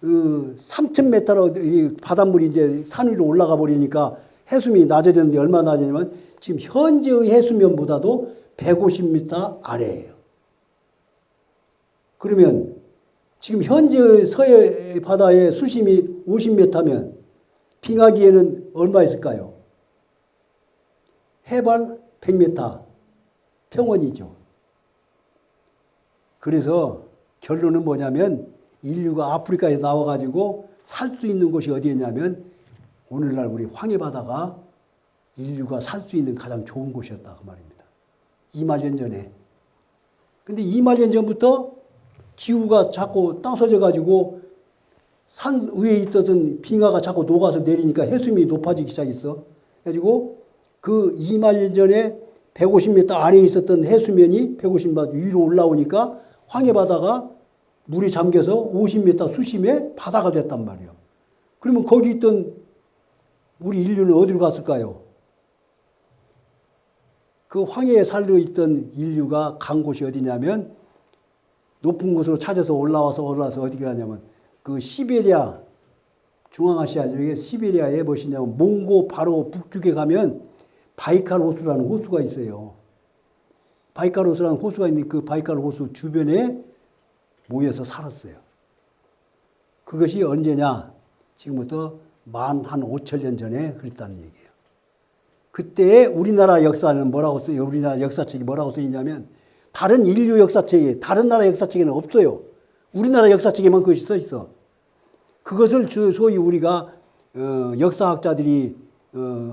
3,000m로 바닷물이 이제 산 위로 올라가 버리니까 해수면이 낮아졌는데 얼마나 낮아지냐면 지금 현재의 해수면보다도 150m 아래예요. 그러면 지금 현재의 서해 바다의 수심이 50m면 빙하기에는 얼마 있을까요? 해발 100m 평원이죠. 그래서 결론은 뭐냐면 인류가 아프리카에서 나와가지고 살 수 있는 곳이 어디였냐면 오늘날 우리 황해바다가 인류가 살 수 있는 가장 좋은 곳이었다 그 말입니다. 2만 년 전에. 근데 2만 년 전부터 기후가 자꾸 따서져가지고 산 위에 있었던 빙하가 자꾸 녹아서 내리니까 해수면이 높아지기 시작했어. 그래가지고 그 2만 년 전에 150m 안에 있었던 해수면이 150m 위로 올라오니까 황해바다가 물이 잠겨서 50m 수심의 바다가 됐단 말이에요. 그러면 거기 있던 우리 인류는 어디로 갔을까요? 그 황해에 살고 있던 인류가 간 곳이 어디냐면 높은 곳으로 찾아서 올라와서 어디 가냐면 그 시베리아, 중앙아시아 쪽에 시베리아에 무엇이냐면 몽고 바로 북쪽에 가면 바이칼 호수라는 호수가 있어요. 바이칼 호수라는 호수가 있는 그 바이칼 호수 주변에 모여서 살았어요. 그것이 언제냐? 지금부터 만 한 5천 년 전에 그랬다는 얘기예요. 그때 우리나라 역사는 뭐라고 써요? 우리나라 역사책이 뭐라고 쓰이냐면 다른 인류 역사책에, 다른 나라 역사책에는 없어요. 우리나라 역사책에만 그것이 써 있어. 그것을 소위 우리가 역사학자들이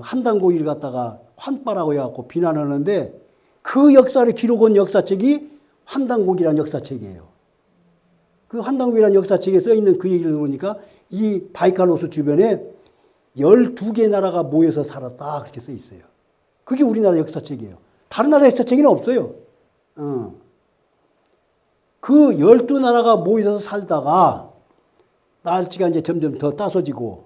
한단고기를 갖다가 환빠라고 해갖고 비난하는데 그 역사를 기록한 역사책이 한단고기라는 역사책이에요. 그 한단고기라는 역사책에 써 있는 그 얘기를 보니까 이 바이칼 호수 주변에 12개 나라가 모여서 살았다 그렇게 써 있어요. 그게 우리나라 역사책이에요. 다른 나라 역사책에는 없어요. 그 12나라가 모여서 살다가 날씨가 이제 점점 더 따서지고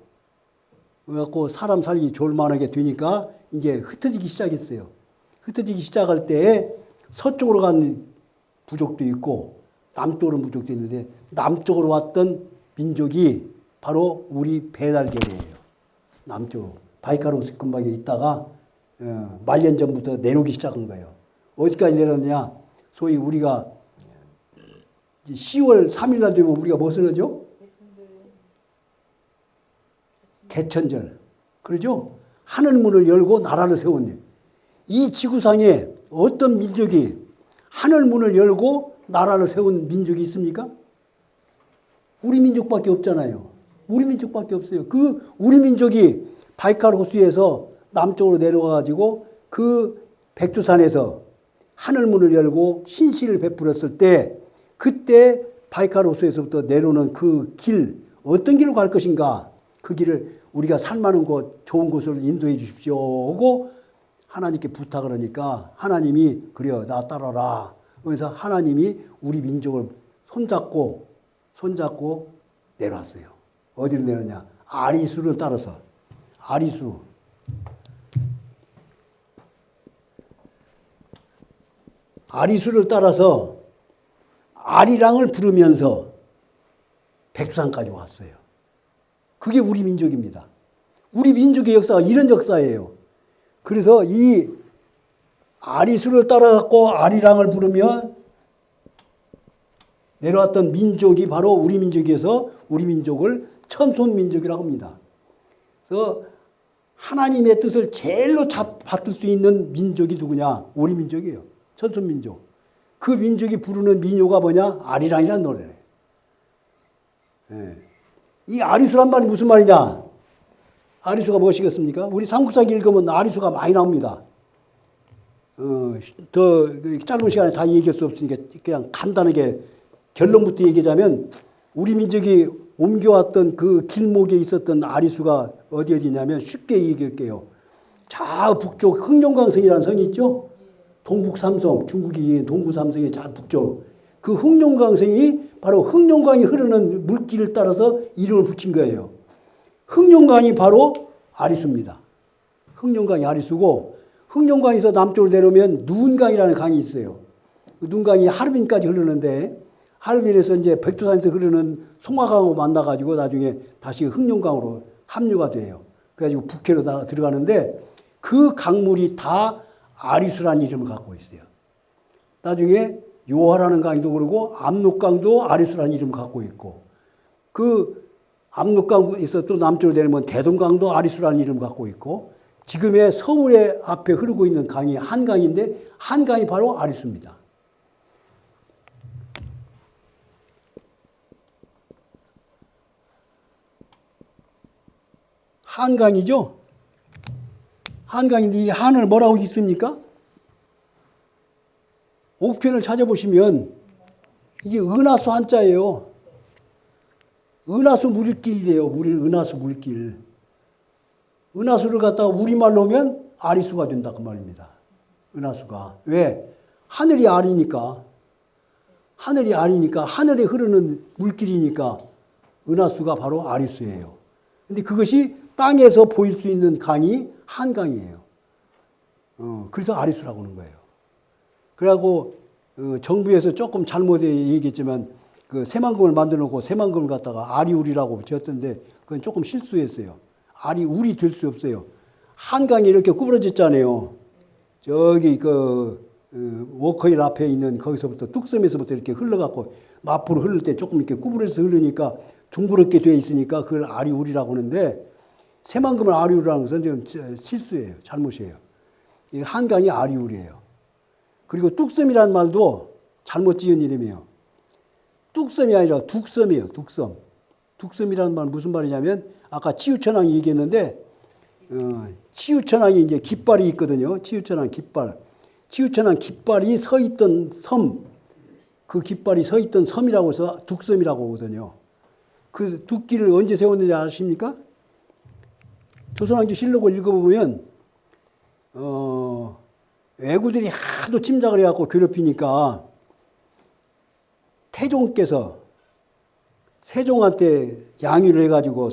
그래갖고 사람 살기 좋을만하게 되니까 이제 흩어지기 시작했어요. 흩어지기 시작할 때 서쪽으로 간 부족도 있고 남쪽으로 부족도 있는데 남쪽으로 왔던 민족이 바로 우리 배달계예요. 남쪽으로 바이칼 호수 근방에 있다가 말년 전부터 내려오기 시작한 거예요. 어디까지 내려오느냐? 소위 우리가 10월 3일 날 되면 우리가 무엇을 하죠? 개천절. 그러죠? 하늘문을 열고 나라를 세웠네. 이 지구상에 어떤 민족이 하늘문을 열고 나라를 세운 민족이 있습니까? 우리 민족밖에 없잖아요. 우리 민족밖에 없어요. 그 우리 민족이 바이칼 호수에서 남쪽으로 내려가가지고 그 백두산에서 하늘문을 열고 신시를 베풀었을 때 그때 바이칼 호수에서부터 내려오는 그 길, 어떤 길로 갈 것인가? 그 길을 우리가 살만한 곳, 좋은 곳을 인도해 주십시오 하고 하나님께 부탁을 하니까 하나님이 그래요, 나 따라라. 그래서 하나님이 우리 민족을 손잡고 내려왔어요. 어디로 내려냐? 아리수를 따라서. 아리수. 아리수를 따라서 아리랑을 부르면서 백두산까지 왔어요. 그게 우리 민족입니다. 우리 민족의 역사가 이런 역사예요. 그래서 이 아리수를 따라갖고 아리랑을 부르며 내려왔던 민족이 바로 우리 민족에서 우리 민족을 천손민족이라고 합니다. 그래서 하나님의 뜻을 제일로 받들 수 있는 민족이 누구냐? 우리 민족이에요. 천손민족. 그 민족이 부르는 민요가 뭐냐? 아리랑이라는 노래예요. 예. 이 아리수란 말이 무슨 말이냐? 아리수가 무엇이겠습니까? 우리 삼국사기 읽으면 아리수가 많이 나옵니다. 더 짧은 시간에 다 얘기할 수 없으니까 그냥 간단하게 결론부터 얘기하자면 우리 민족이 옮겨왔던 그 길목에 있었던 아리수가 어디냐면 쉽게 얘기할게요. 저 북쪽 흥룡강성이라는 성이 있죠? 동북삼성, 중국이 동부삼성의 저 북쪽. 그 흥룡강성이 바로 흥룡강이 흐르는 물길을 따라서 이름을 붙인 거예요. 흥룡강이 바로 아리수입니다. 흥룡강이 아리수고 흥룡강에서 남쪽으로 내려오면 누운강이라는 강이 있어요. 그 누운강이 하르빈까지 흐르는데 하르빈에서 이제 백두산에서 흐르는 송화강하고 만나가지고 나중에 다시 흥룡강으로 합류가 돼요. 그래가지고 북해로 들어가는데 그 강물이 다 아리수라는 이름을 갖고 있어요. 나중에 요하라는 강도 그러고 압록강도 아리수라는 이름을 갖고 있고 그 압록강에서 또 남쪽으로 내려면 대동강도 아리수라는 이름을 갖고 있고 지금의 서울의 앞에 흐르고 있는 강이 한강인데 한강이 바로 아리수입니다. 한강이죠? 한강인데 이 한을 뭐라고 읽습니까? 옥편을 찾아보시면 이게 은하수 한자예요. 은하수 물길이래요. 은하수 물길. 은하수를 갖다가 우리말로 하면 아리수가 된다 그 말입니다. 은하수가. 왜? 하늘이 아리니까. 하늘이 아리니까 하늘에 흐르는 물길이니까 은하수가 바로 아리수예요. 근데 그것이 땅에서 보일 수 있는 강이 한강이에요. 그래서 아리수라고 하는 거예요. 그래갖고 정부에서 조금 잘못 얘기했지만 그 새만금을 만들어 놓고 새만금을 갖다가 아리우리라고 지었던데 그건 조금 실수했어요. 아리우리 될 수 없어요. 한강이 이렇게 구부러졌잖아요. 저기 워커힐 앞에 있는 거기서부터 뚝섬에서부터 이렇게 흘러갖고 앞으로 흐를 때 조금 이렇게 구부러져서 흐르니까 둥그렇게 돼 있으니까 그걸 아리우리라고 하는데 새만금을 아리우리라는 것은 좀 실수예요. 잘못이에요. 이 한강이 아리우리예요. 그리고 뚝섬이라는 말도 잘못 지은 이름이에요. 뚝섬이 아니라 둑섬이에요. 둑섬. 둑섬이라는 말은 무슨 말이냐면 아까 치유천왕이 얘기했는데 치유천왕이 이제 깃발이 있거든요. 치유천왕 깃발. 치유천왕 깃발이 서 있던 섬, 그 깃발이 서 있던 섬이라고 해서 둑섬이라고 하거든요. 그 둑기를 언제 세웠는지 아십니까? 조선왕조 실록을 읽어보면 왜구들이 하도 침략을 해갖고 괴롭히니까 태종께서 세종한테 양위를 해가지고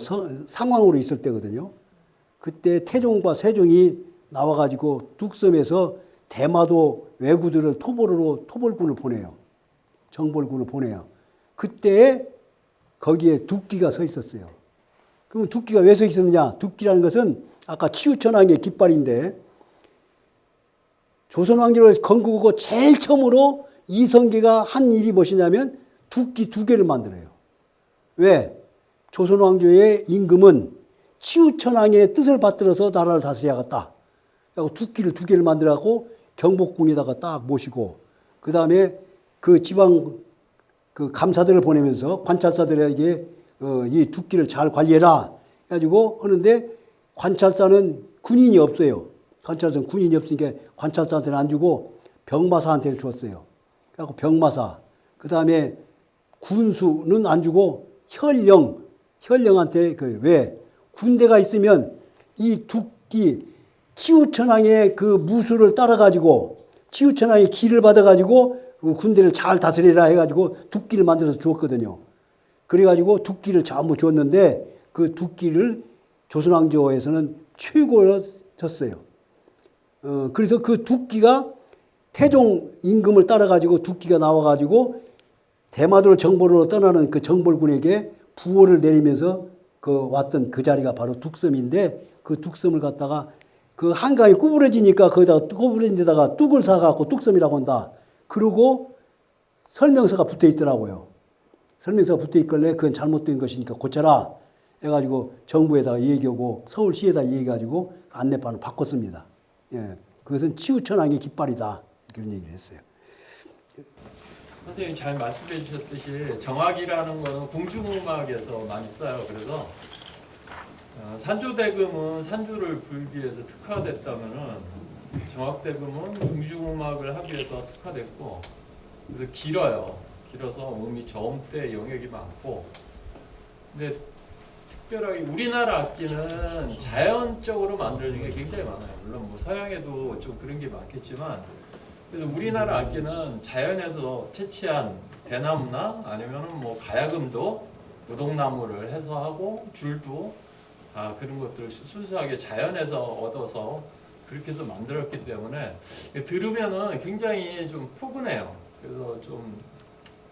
상왕으로 있을 때거든요. 그때 태종과 세종이 나와가지고 둑섬에서 대마도 왜구들을 토벌군을 보내요. 정벌군을 보내요. 그때 거기에 둑기가 서 있었어요. 그럼 둑기가 왜 서 있었느냐? 둑기라는 것은 아까 치우천왕의 깃발인데 조선왕조를 건국하고 제일 처음으로 이성계가 한 일이 무엇이냐면 둑기 2개를 만들어요. 왜? 조선왕조의 임금은 치우천왕의 뜻을 받들어서 나라를 다스려야겠다. 그리고 둑기를 2개를 만들어갖고 경복궁에다가 딱 모시고 그 다음에 그 지방 그 감사들을 보내면서 관찰사들에게 이 둑기를 잘 관리해라 해가지고 하는데 관찰사는 군인이 없어요. 관찰사는 군인이 없으니까 관찰사한테는 안 주고 병마사한테 주었어요. 그래갖고 병마사 그 다음에 군수는 안 주고 혈령한테 왜 군대가 있으면 이 둑기 치우천왕의 그 무술을 따라가지고 치우천왕의 기를 받아가지고 군대를 잘 다스리라 해가지고 둑기를 만들어서 주었거든요. 그래가지고 둑기를 전부 주었는데 그 둑기를 조선왕조에서는 최고로 쳤어요. 그래서 그 둑기가 태종 임금을 따라가지고 둑기가 나와가지고 대마도를 정벌으로 떠나는 그 정벌군에게 부호를 내리면서 왔던 그 자리가 바로 둑섬인데 그 둑섬을 갖다가 그 한강이 구부러지니까 거기다가 구부러진 데다가 뚝을 사갖고 뚝섬이라고 한다. 그리고 설명서가 붙어 있더라고요. 설명서가 붙어 있길래 그건 잘못된 것이니까 고쳐라 해가지고 정부에다가 얘기하고 서울시에다 얘기해가지고 안내판을 바꿨습니다. 예, 그것은 치우천왕의 깃발이다. 그런 얘기를 했어요. 선생님 잘 말씀해 주셨듯이 정학이라는 거는 궁중음악에서 많이 써요. 그래서 산조대금은 산조를 불기 위해서 특화됐다면은 정학대금은 궁중음악을 하기 위해서 특화됐고 그래서 길어요. 길어서 음이 저음대 영역이 많고 근데 특별하게 우리나라 악기는 자연적으로 만들어진 게 굉장히 많아요. 물론 뭐 서양에도 좀 그런 게 많겠지만 그래서 우리나라 악기는 자연에서 채취한 대나무나 아니면은 뭐 가야금도 노동나무를 해서 하고 줄도 다 그런 것들을 순수하게 자연에서 얻어서 그렇게 해서 만들었기 때문에 들으면은 굉장히 좀 포근해요. 그래서 좀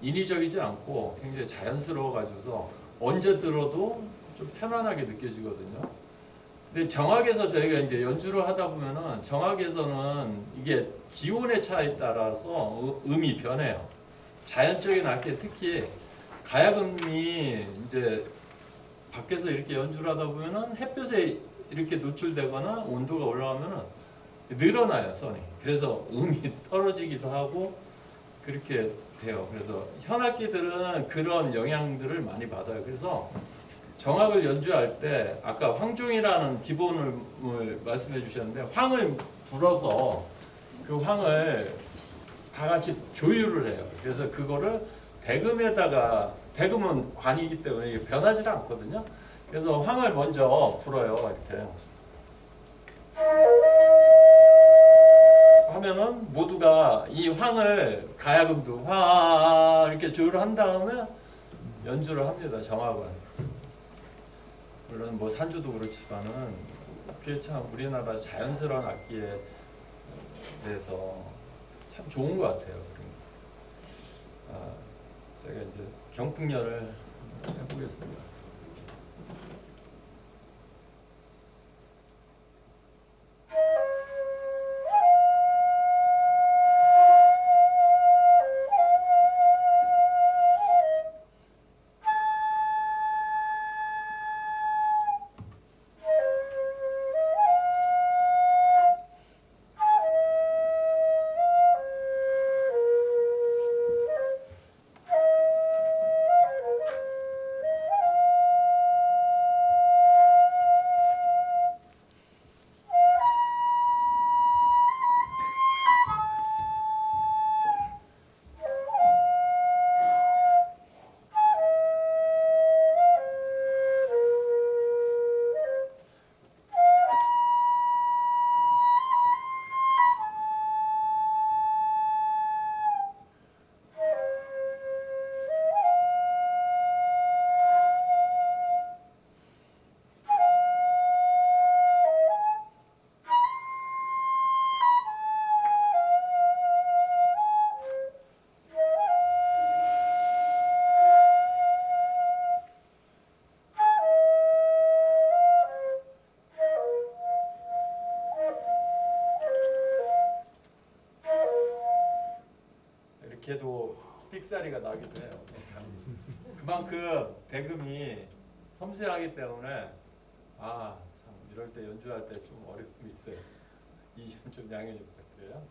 인위적이지 않고 굉장히 자연스러워 가지고서 언제 들어도 좀 편안하게 느껴지거든요. 근데 정악에서 저희가 이제 연주를 하다 보면은 정악에서는 이게 기온의 차에 따라서 음이 변해요. 자연적인 악기 특히 가야금이 이제 밖에서 이렇게 연주를 하다 보면은 햇볕에 이렇게 노출되거나 온도가 올라가면은 늘어나요, 선이. 그래서 음이 떨어지기도 하고 그렇게 돼요. 그래서 현악기들은 그런 영향들을 많이 받아요. 그래서 정악을 연주할 때 아까 황종이라는 기본을 말씀해 주셨는데 황을 불어서 그 황을 다 같이 조율을 해요. 그래서 그거를 대금에다가 대금은 관이기 때문에 이게 변하지 않거든요. 그래서 황을 먼저 불어요. 이렇게 하면은 모두가 이 황을 가야금도 화 이렇게 조율한 다음에 연주를 합니다. 정악은. 물론 뭐 산주도 그렇지만은 그게 참 우리나라 자연스러운 악기의 대해서 참 좋은 것 같아요. 제가 이제 경풍년을 해보겠습니다. 이렇게도 삑사리가 나기도 해요. 그만큼 대금이 섬세하기 때문에 참 이럴 때 연주할 때 좀 어려움이 있어요. 이 점 좀 양해 좀 부탁드려요.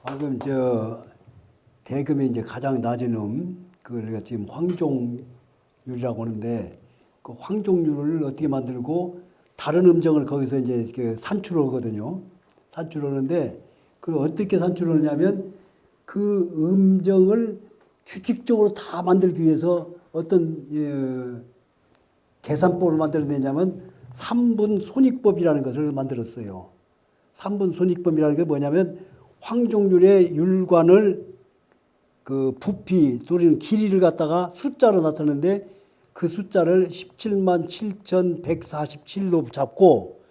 방금 대금의 이제 가장 낮은 그걸 우리가 지금 황종률이라고 하는데 그 황종률을 어떻게 만들고 다른 음정을 거기서 이제 이렇게 산출하거든요. 산출하는데 그 어떻게 산출하냐면 그 음정을 규칙적으로 다 만들기 위해서 어떤 계산법을 만들어내냐면 3분 손익법이라는 것을 만들었어요. 3분 손익법이라는 게 뭐냐면 황종률의 율관을 그 부피 또는 길이를 갖다가 숫자로 나타내는데 그 숫자를 17만 7,147로 잡고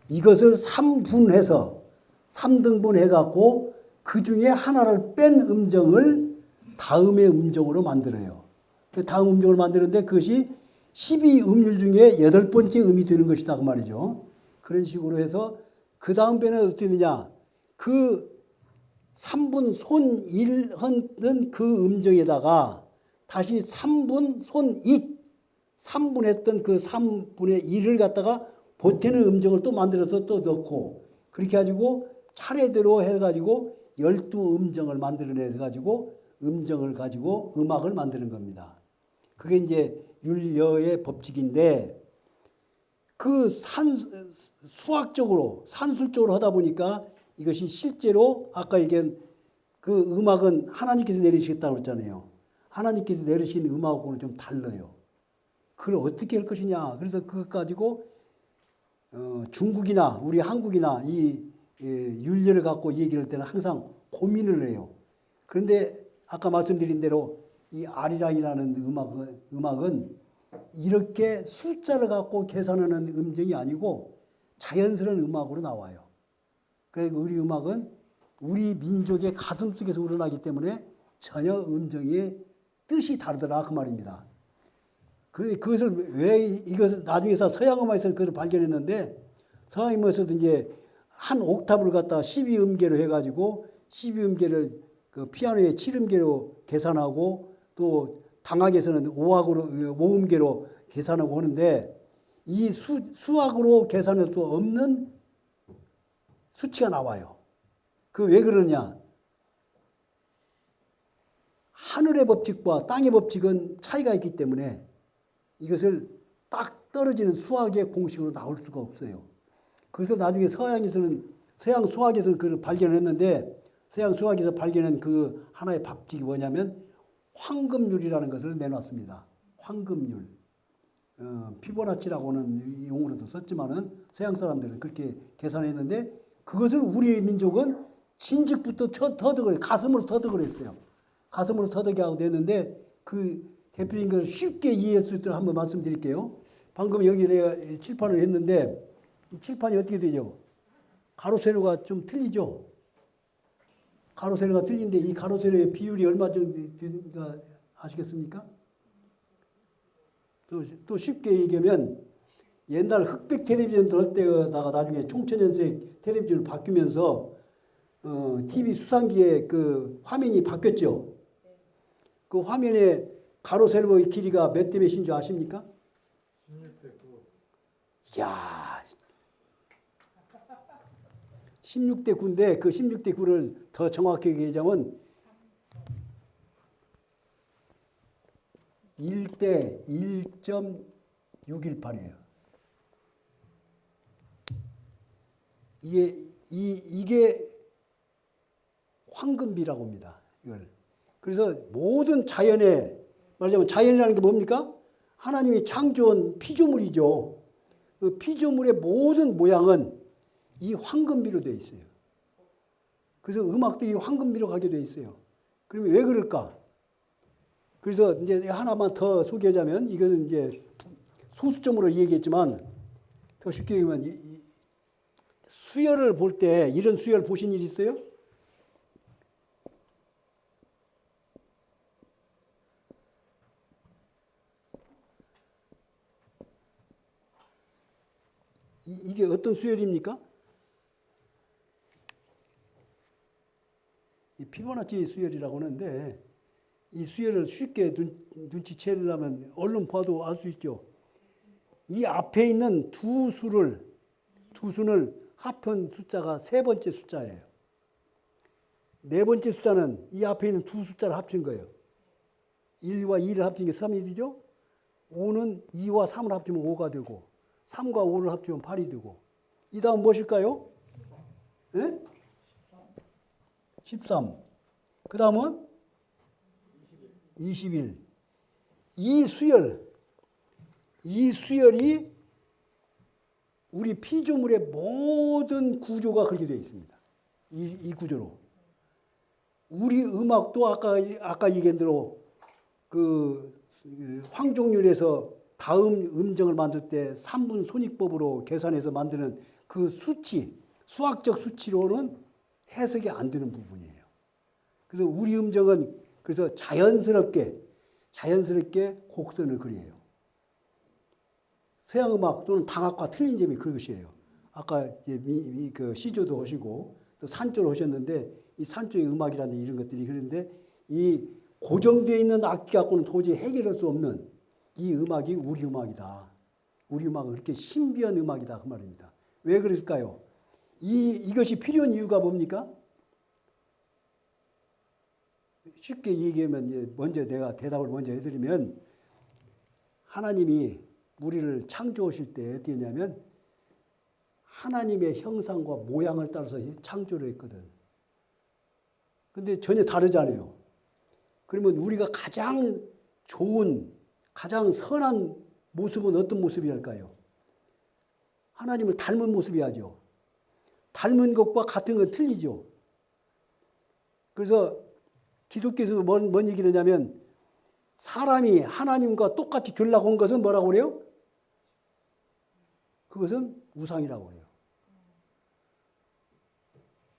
이것을 3분해서 3등분 해갖고 그 중에 하나를 뺀 음정을 다음의 음정으로 만들어요. 그 다음 음정을 만드는데 그것이 12음률 중에 8번째 음이 되는 것이다 그 말이죠. 그런 식으로 해서 그 다음 배는 어떻게 되냐. 그 3분 손 1 하는 그 음정에다가 다시 3분 손 2, 3분 했던 그 3분의 1을 갖다가 보태는 음정을 또 만들어서 또 넣고 그렇게 가지고 차례대로 해가지고 12음정을 만들어내가지고 음정을 가지고 음악을 만드는 겁니다. 그게 이제 율려의 법칙인데 그 수학적으로 산술적으로 하다 보니까 이것이 실제로 아까 얘기한 그 음악은 하나님께서 내리시겠다고 그랬잖아요. 하나님께서 내리신 음악하고는 좀 달라요. 그걸 어떻게 할 것이냐. 그래서 그것 가지고 중국이나 우리 한국이나 이 율려를 갖고 얘기를 할 때는 항상 고민을 해요. 그런데 아까 말씀드린 대로 이 아리랑이라는 음악은 이렇게 숫자를 갖고 계산하는 음정이 아니고 자연스러운 음악으로 나와요. 그러니까 우리 음악은 우리 민족의 가슴 속에서 우러나기 때문에 전혀 음정의 뜻이 다르더라 그 말입니다. 그것을 왜 이것을 나중에서 서양 음악에서 그걸 발견했는데 서양 음악에서도 이제 한 옥탑을 갖다 12음계로 해가지고 12음계를 그 피아노의 7음계로 계산하고 또 당악에서는 5음계로 계산하고 하는데 이 수학으로 계산할 수 없는 수치가 나와요. 그 왜 그러냐? 하늘의 법칙과 땅의 법칙은 차이가 있기 때문에 이것을 딱 떨어지는 수학의 공식으로 나올 수가 없어요. 그래서 나중에 서양 수학에서는 그걸 발견했는데 서양 수학에서 발견한 그 하나의 법칙이 뭐냐면 황금률이라는 것을 내놨습니다. 황금률. 피보나치라고 하는 용어로도 썼지만은 서양 사람들은 그렇게 계산했는데 그것을 우리 민족은 진즉부터 터득을 가슴으로 터득을 했어요. 가슴으로 터득이 하고 됐는데 그 대표적인 것을 쉽게 이해할 수 있도록 한번 말씀드릴게요. 방금 여기 내가 칠판을 했는데 이 칠판이 어떻게 되죠? 가로 세로가 좀 틀리죠? 가로 세로가 틀린데 이 가로 세로의 비율이 얼마 정도 되는가 아시겠습니까? 또 쉽게 얘기하면 옛날 흑백 텔레비전 들 때다가 나중에 총천연색 텔레비전으로 바뀌면서 TV 수상기의 그 화면이 바뀌었죠. 그 화면에 가로 세로의 길이가 몇 대 몇인 줄 아십니까? 16대 9. 이야, 16대 9인데 그 16대 9를 더 정확하게 얘기하자면 1대 1.618이에요. 이게 황금비라고 합니다. 이걸. 그래서 모든 자연에 말하자면 자연이라는 게 뭡니까? 하나님이 창조한 피조물이죠. 그 피조물의 모든 모양은 이 황금비로 되어 있어요. 그래서 음악도 이 황금비로 가게 되어 있어요. 그러면 왜 그럴까? 그래서 이제 하나만 더 소개하자면 이거는 이제 소수점으로 얘기했지만 더 쉽게 얘기하면 수열을 볼 때 이런 수열 보신 일 있어요? 이게 어떤 수열입니까? 이 피보나치 수열이라고 하는데 이 수열을 쉽게 눈치채려면 얼른 봐도 알 수 있죠. 이 앞에 있는 두 수를 합한 숫자가 세 번째 숫자예요. 네 번째 숫자는 이 앞에 있는 두 숫자를 합친 거예요. 1과 2를 합친 게 3이 되죠. 5는 2와 3을 합치면 5가 되고 3과 5를 합치면 8이 되고 이 다음 무엇일까요? 네? 13. 그 다음은 21. 이 수열이 우리 피조물의 모든 구조가 그렇게 되어 있습니다. 이 구조로. 우리 음악도 아까 얘기한 대로 그 황종률에서 다음 음정을 만들 때 3분 손익법으로 계산해서 만드는 그 수치, 수학적 수치로는 해석이 안 되는 부분이에요. 그래서 우리 음정은 그래서 자연스럽게 곡선을 그려요. 서양 음악 또는 당악과 틀린 점이 그것이에요. 아까 그 시조도 하시고 또 산조를 하셨는데 이 산조의 음악이라는 이런 것들이 그런데 이 고정되어 있는 악기 갖고는 도저히 해결할 수 없는 이 음악이 우리 음악이다. 우리 음악은 그렇게 신비한 음악이다 그 말입니다. 왜 그럴까요? 이것이 필요한 이유가 뭡니까? 쉽게 얘기하면 먼저 내가 대답을 먼저 해드리면 하나님이 우리를 창조하실 때 어떻게 했냐면 하나님의 형상과 모양을 따라서 창조를 했거든. 근데 전혀 다르잖아요. 그러면 우리가 가장 좋은, 가장 선한 모습은 어떤 모습이랄까요? 하나님을 닮은 모습이야죠. 닮은 것과 같은 건 틀리죠. 그래서 기독교에서 뭔 얘기를 하냐면 사람이 하나님과 똑같이 되려고 한 것은 뭐라고 그래요? 그것은 우상이라고 그래요.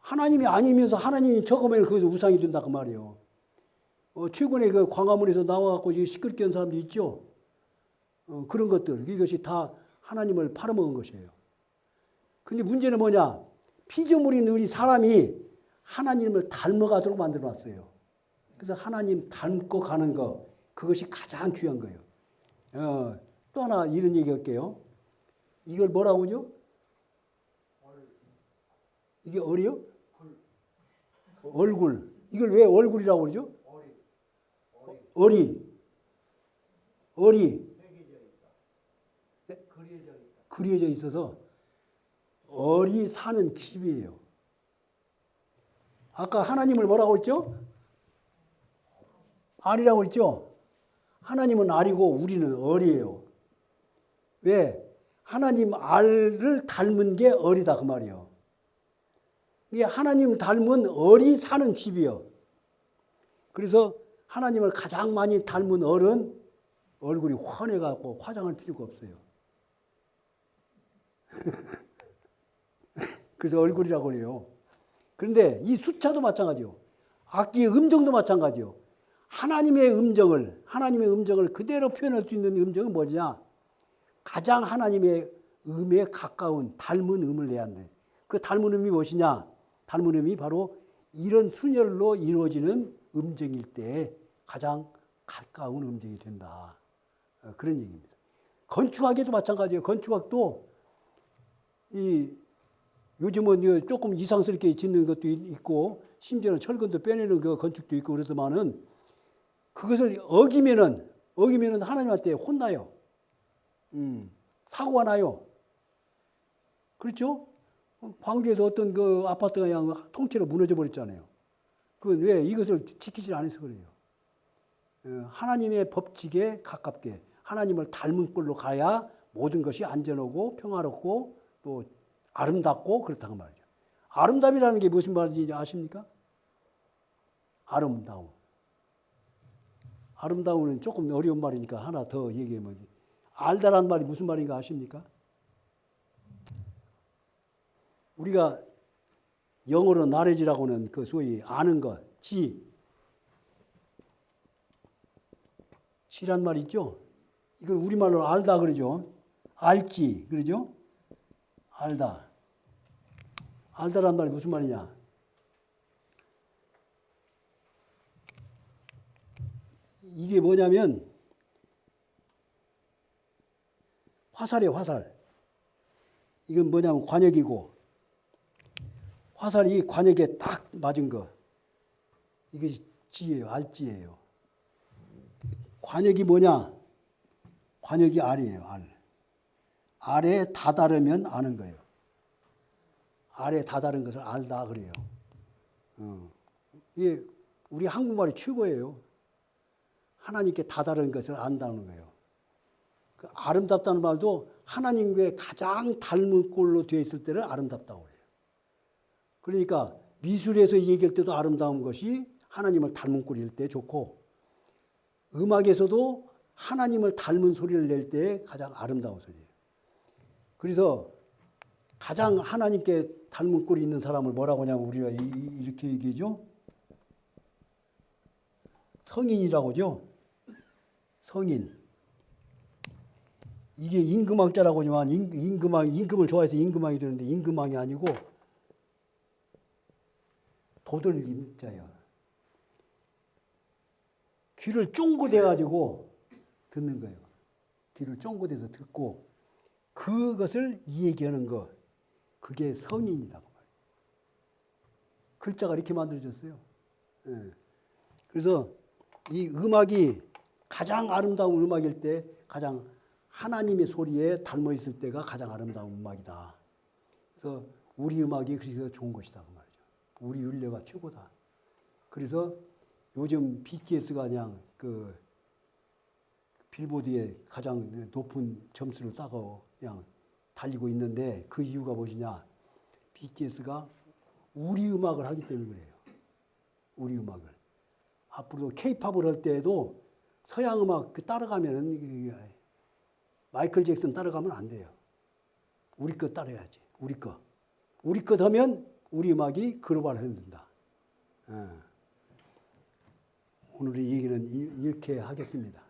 하나님이 아니면서 하나님이 적으면 그것은 우상이 된다 그 말이에요. 최근에 그 광화문에서 나와갖고 시끄럽게 한 사람도 있죠. 그런 것들 이것이 다 하나님을 팔아먹은 것이에요. 근데 문제는 뭐냐? 피조물인 우리 사람이 하나님을 닮아가도록 만들어놨어요. 그래서 하나님 닮고 가는 거 그것이 가장 귀한 거예요. 또 하나 이런 얘기 할게요. 이걸 뭐라고 하죠? 이게 얼이요? 얼굴. 이걸 왜 얼굴이라고 그러죠? 얼이. 그려져 있어서 얼이 사는 집이에요. 아까 하나님을 뭐라고 했죠? 알이라고 했죠? 하나님은 알이고 우리는 얼이에요. 왜? 하나님 알을 닮은 게 얼이다 그 말이에요. 이게 하나님 닮은 얼이 사는 집이요. 그래서 하나님을 가장 많이 닮은 얼은 얼굴이 환해갖고 화장할 필요가 없어요. 그래서 얼굴이라고 해요. 그런데 이 숫자도 마찬가지요. 악기의 음정도 마찬가지요. 하나님의 음정을 그대로 표현할 수 있는 음정은 뭐냐? 가장 하나님의 음에 가까운 닮은 음을 내야 한대. 그 닮은 음이 무엇이냐? 닮은 음이 바로 이런 순열로 이루어지는 음정일 때 가장 가까운 음정이 된다. 그런 얘기입니다. 건축학에도 마찬가지예요. 건축학도 요즘은 조금 이상스럽게 짓는 것도 있고 심지어는 철근도 빼내는 그 건축도 있고 그렇지만은 그것을 어기면은 하나님한테 혼나요. 사고가 나요. 그렇죠? 광주에서 어떤 그 아파트가 그냥 통째로 무너져 버렸잖아요. 그건 왜? 이것을 지키지 않아서 그래요. 하나님의 법칙에 가깝게 하나님을 닮은 꼴로 가야 모든 것이 안전하고 평화롭고 또 아름답고 그렇다고 말이죠. 아름답이라는 게 무슨 말인지 아십니까? 아름다움. 아름다움은 조금 어려운 말이니까 하나 더 얘기하면 알다라는 말이 무슨 말인가 아십니까? 우리가 영어로 knowledge라고 하는 그 소위 아는 것, 지란 말 있죠? 이걸 우리말로 알다 그러죠. 알지 그러죠? 알다. 알다란 말이 무슨 말이냐? 이게 뭐냐면 화살이에요, 화살. 이건 뭐냐면 관역이고 화살이 관역에 딱 맞은 거. 이게 지예요, 알지예요. 관역이 뭐냐? 관역이 알이에요, 알. 알에 다다르면 아는 거예요. 알에 다다른 것을 알다 그래요. 이게 우리 한국말이 최고예요. 하나님께 다다른 것을 안다는 거예요. 그 아름답다는 말도 하나님께 가장 닮은 꼴로 되어 있을 때를 아름답다고 해요. 그러니까 미술에서 얘기할 때도 아름다운 것이 하나님을 닮은 꼴일 때 좋고 음악에서도 하나님을 닮은 소리를 낼 때 가장 아름다운 소리예요. 그래서 가장 하나님께 닮은 꼴이 있는 사람을 뭐라고 하냐면 우리가 이렇게 얘기하죠. 성인이라고 하죠. 성인. 이게 임금왕자라고 하지만 임금을 좋아해서 임금왕이 되는데 임금왕이 아니고 도들림자예요. 귀를 쫑긋해가지고 듣는 거예요. 귀를 쫑긋해서 듣고 그것을 이야기하는 것. 그게 성인이다. 글자가 이렇게 만들어졌어요. 예. 그래서 이 음악이 가장 아름다운 음악일 때 가장 하나님의 소리에 닮아 있을 때가 가장 아름다운 음악이다. 그래서 우리 음악이 그래서 좋은 것이다 그 말이죠. 우리 윤례가 최고다. 그래서 요즘 BTS가 그냥 그 빌보드에 가장 높은 점수를 따고 그냥 달리고 있는데 그 이유가 무엇이냐? BTS가 우리 음악을 하기 때문에 그래요. 우리 음악을. 앞으로 K-팝을 할 때에도 서양 음악 따라가면은 마이클 잭슨 따라가면 안 돼요. 우리 거 따라야지. 우리 거. 우리 것 하면 우리 음악이 글로벌 흔든다. 오늘의 얘기는 이렇게 하겠습니다.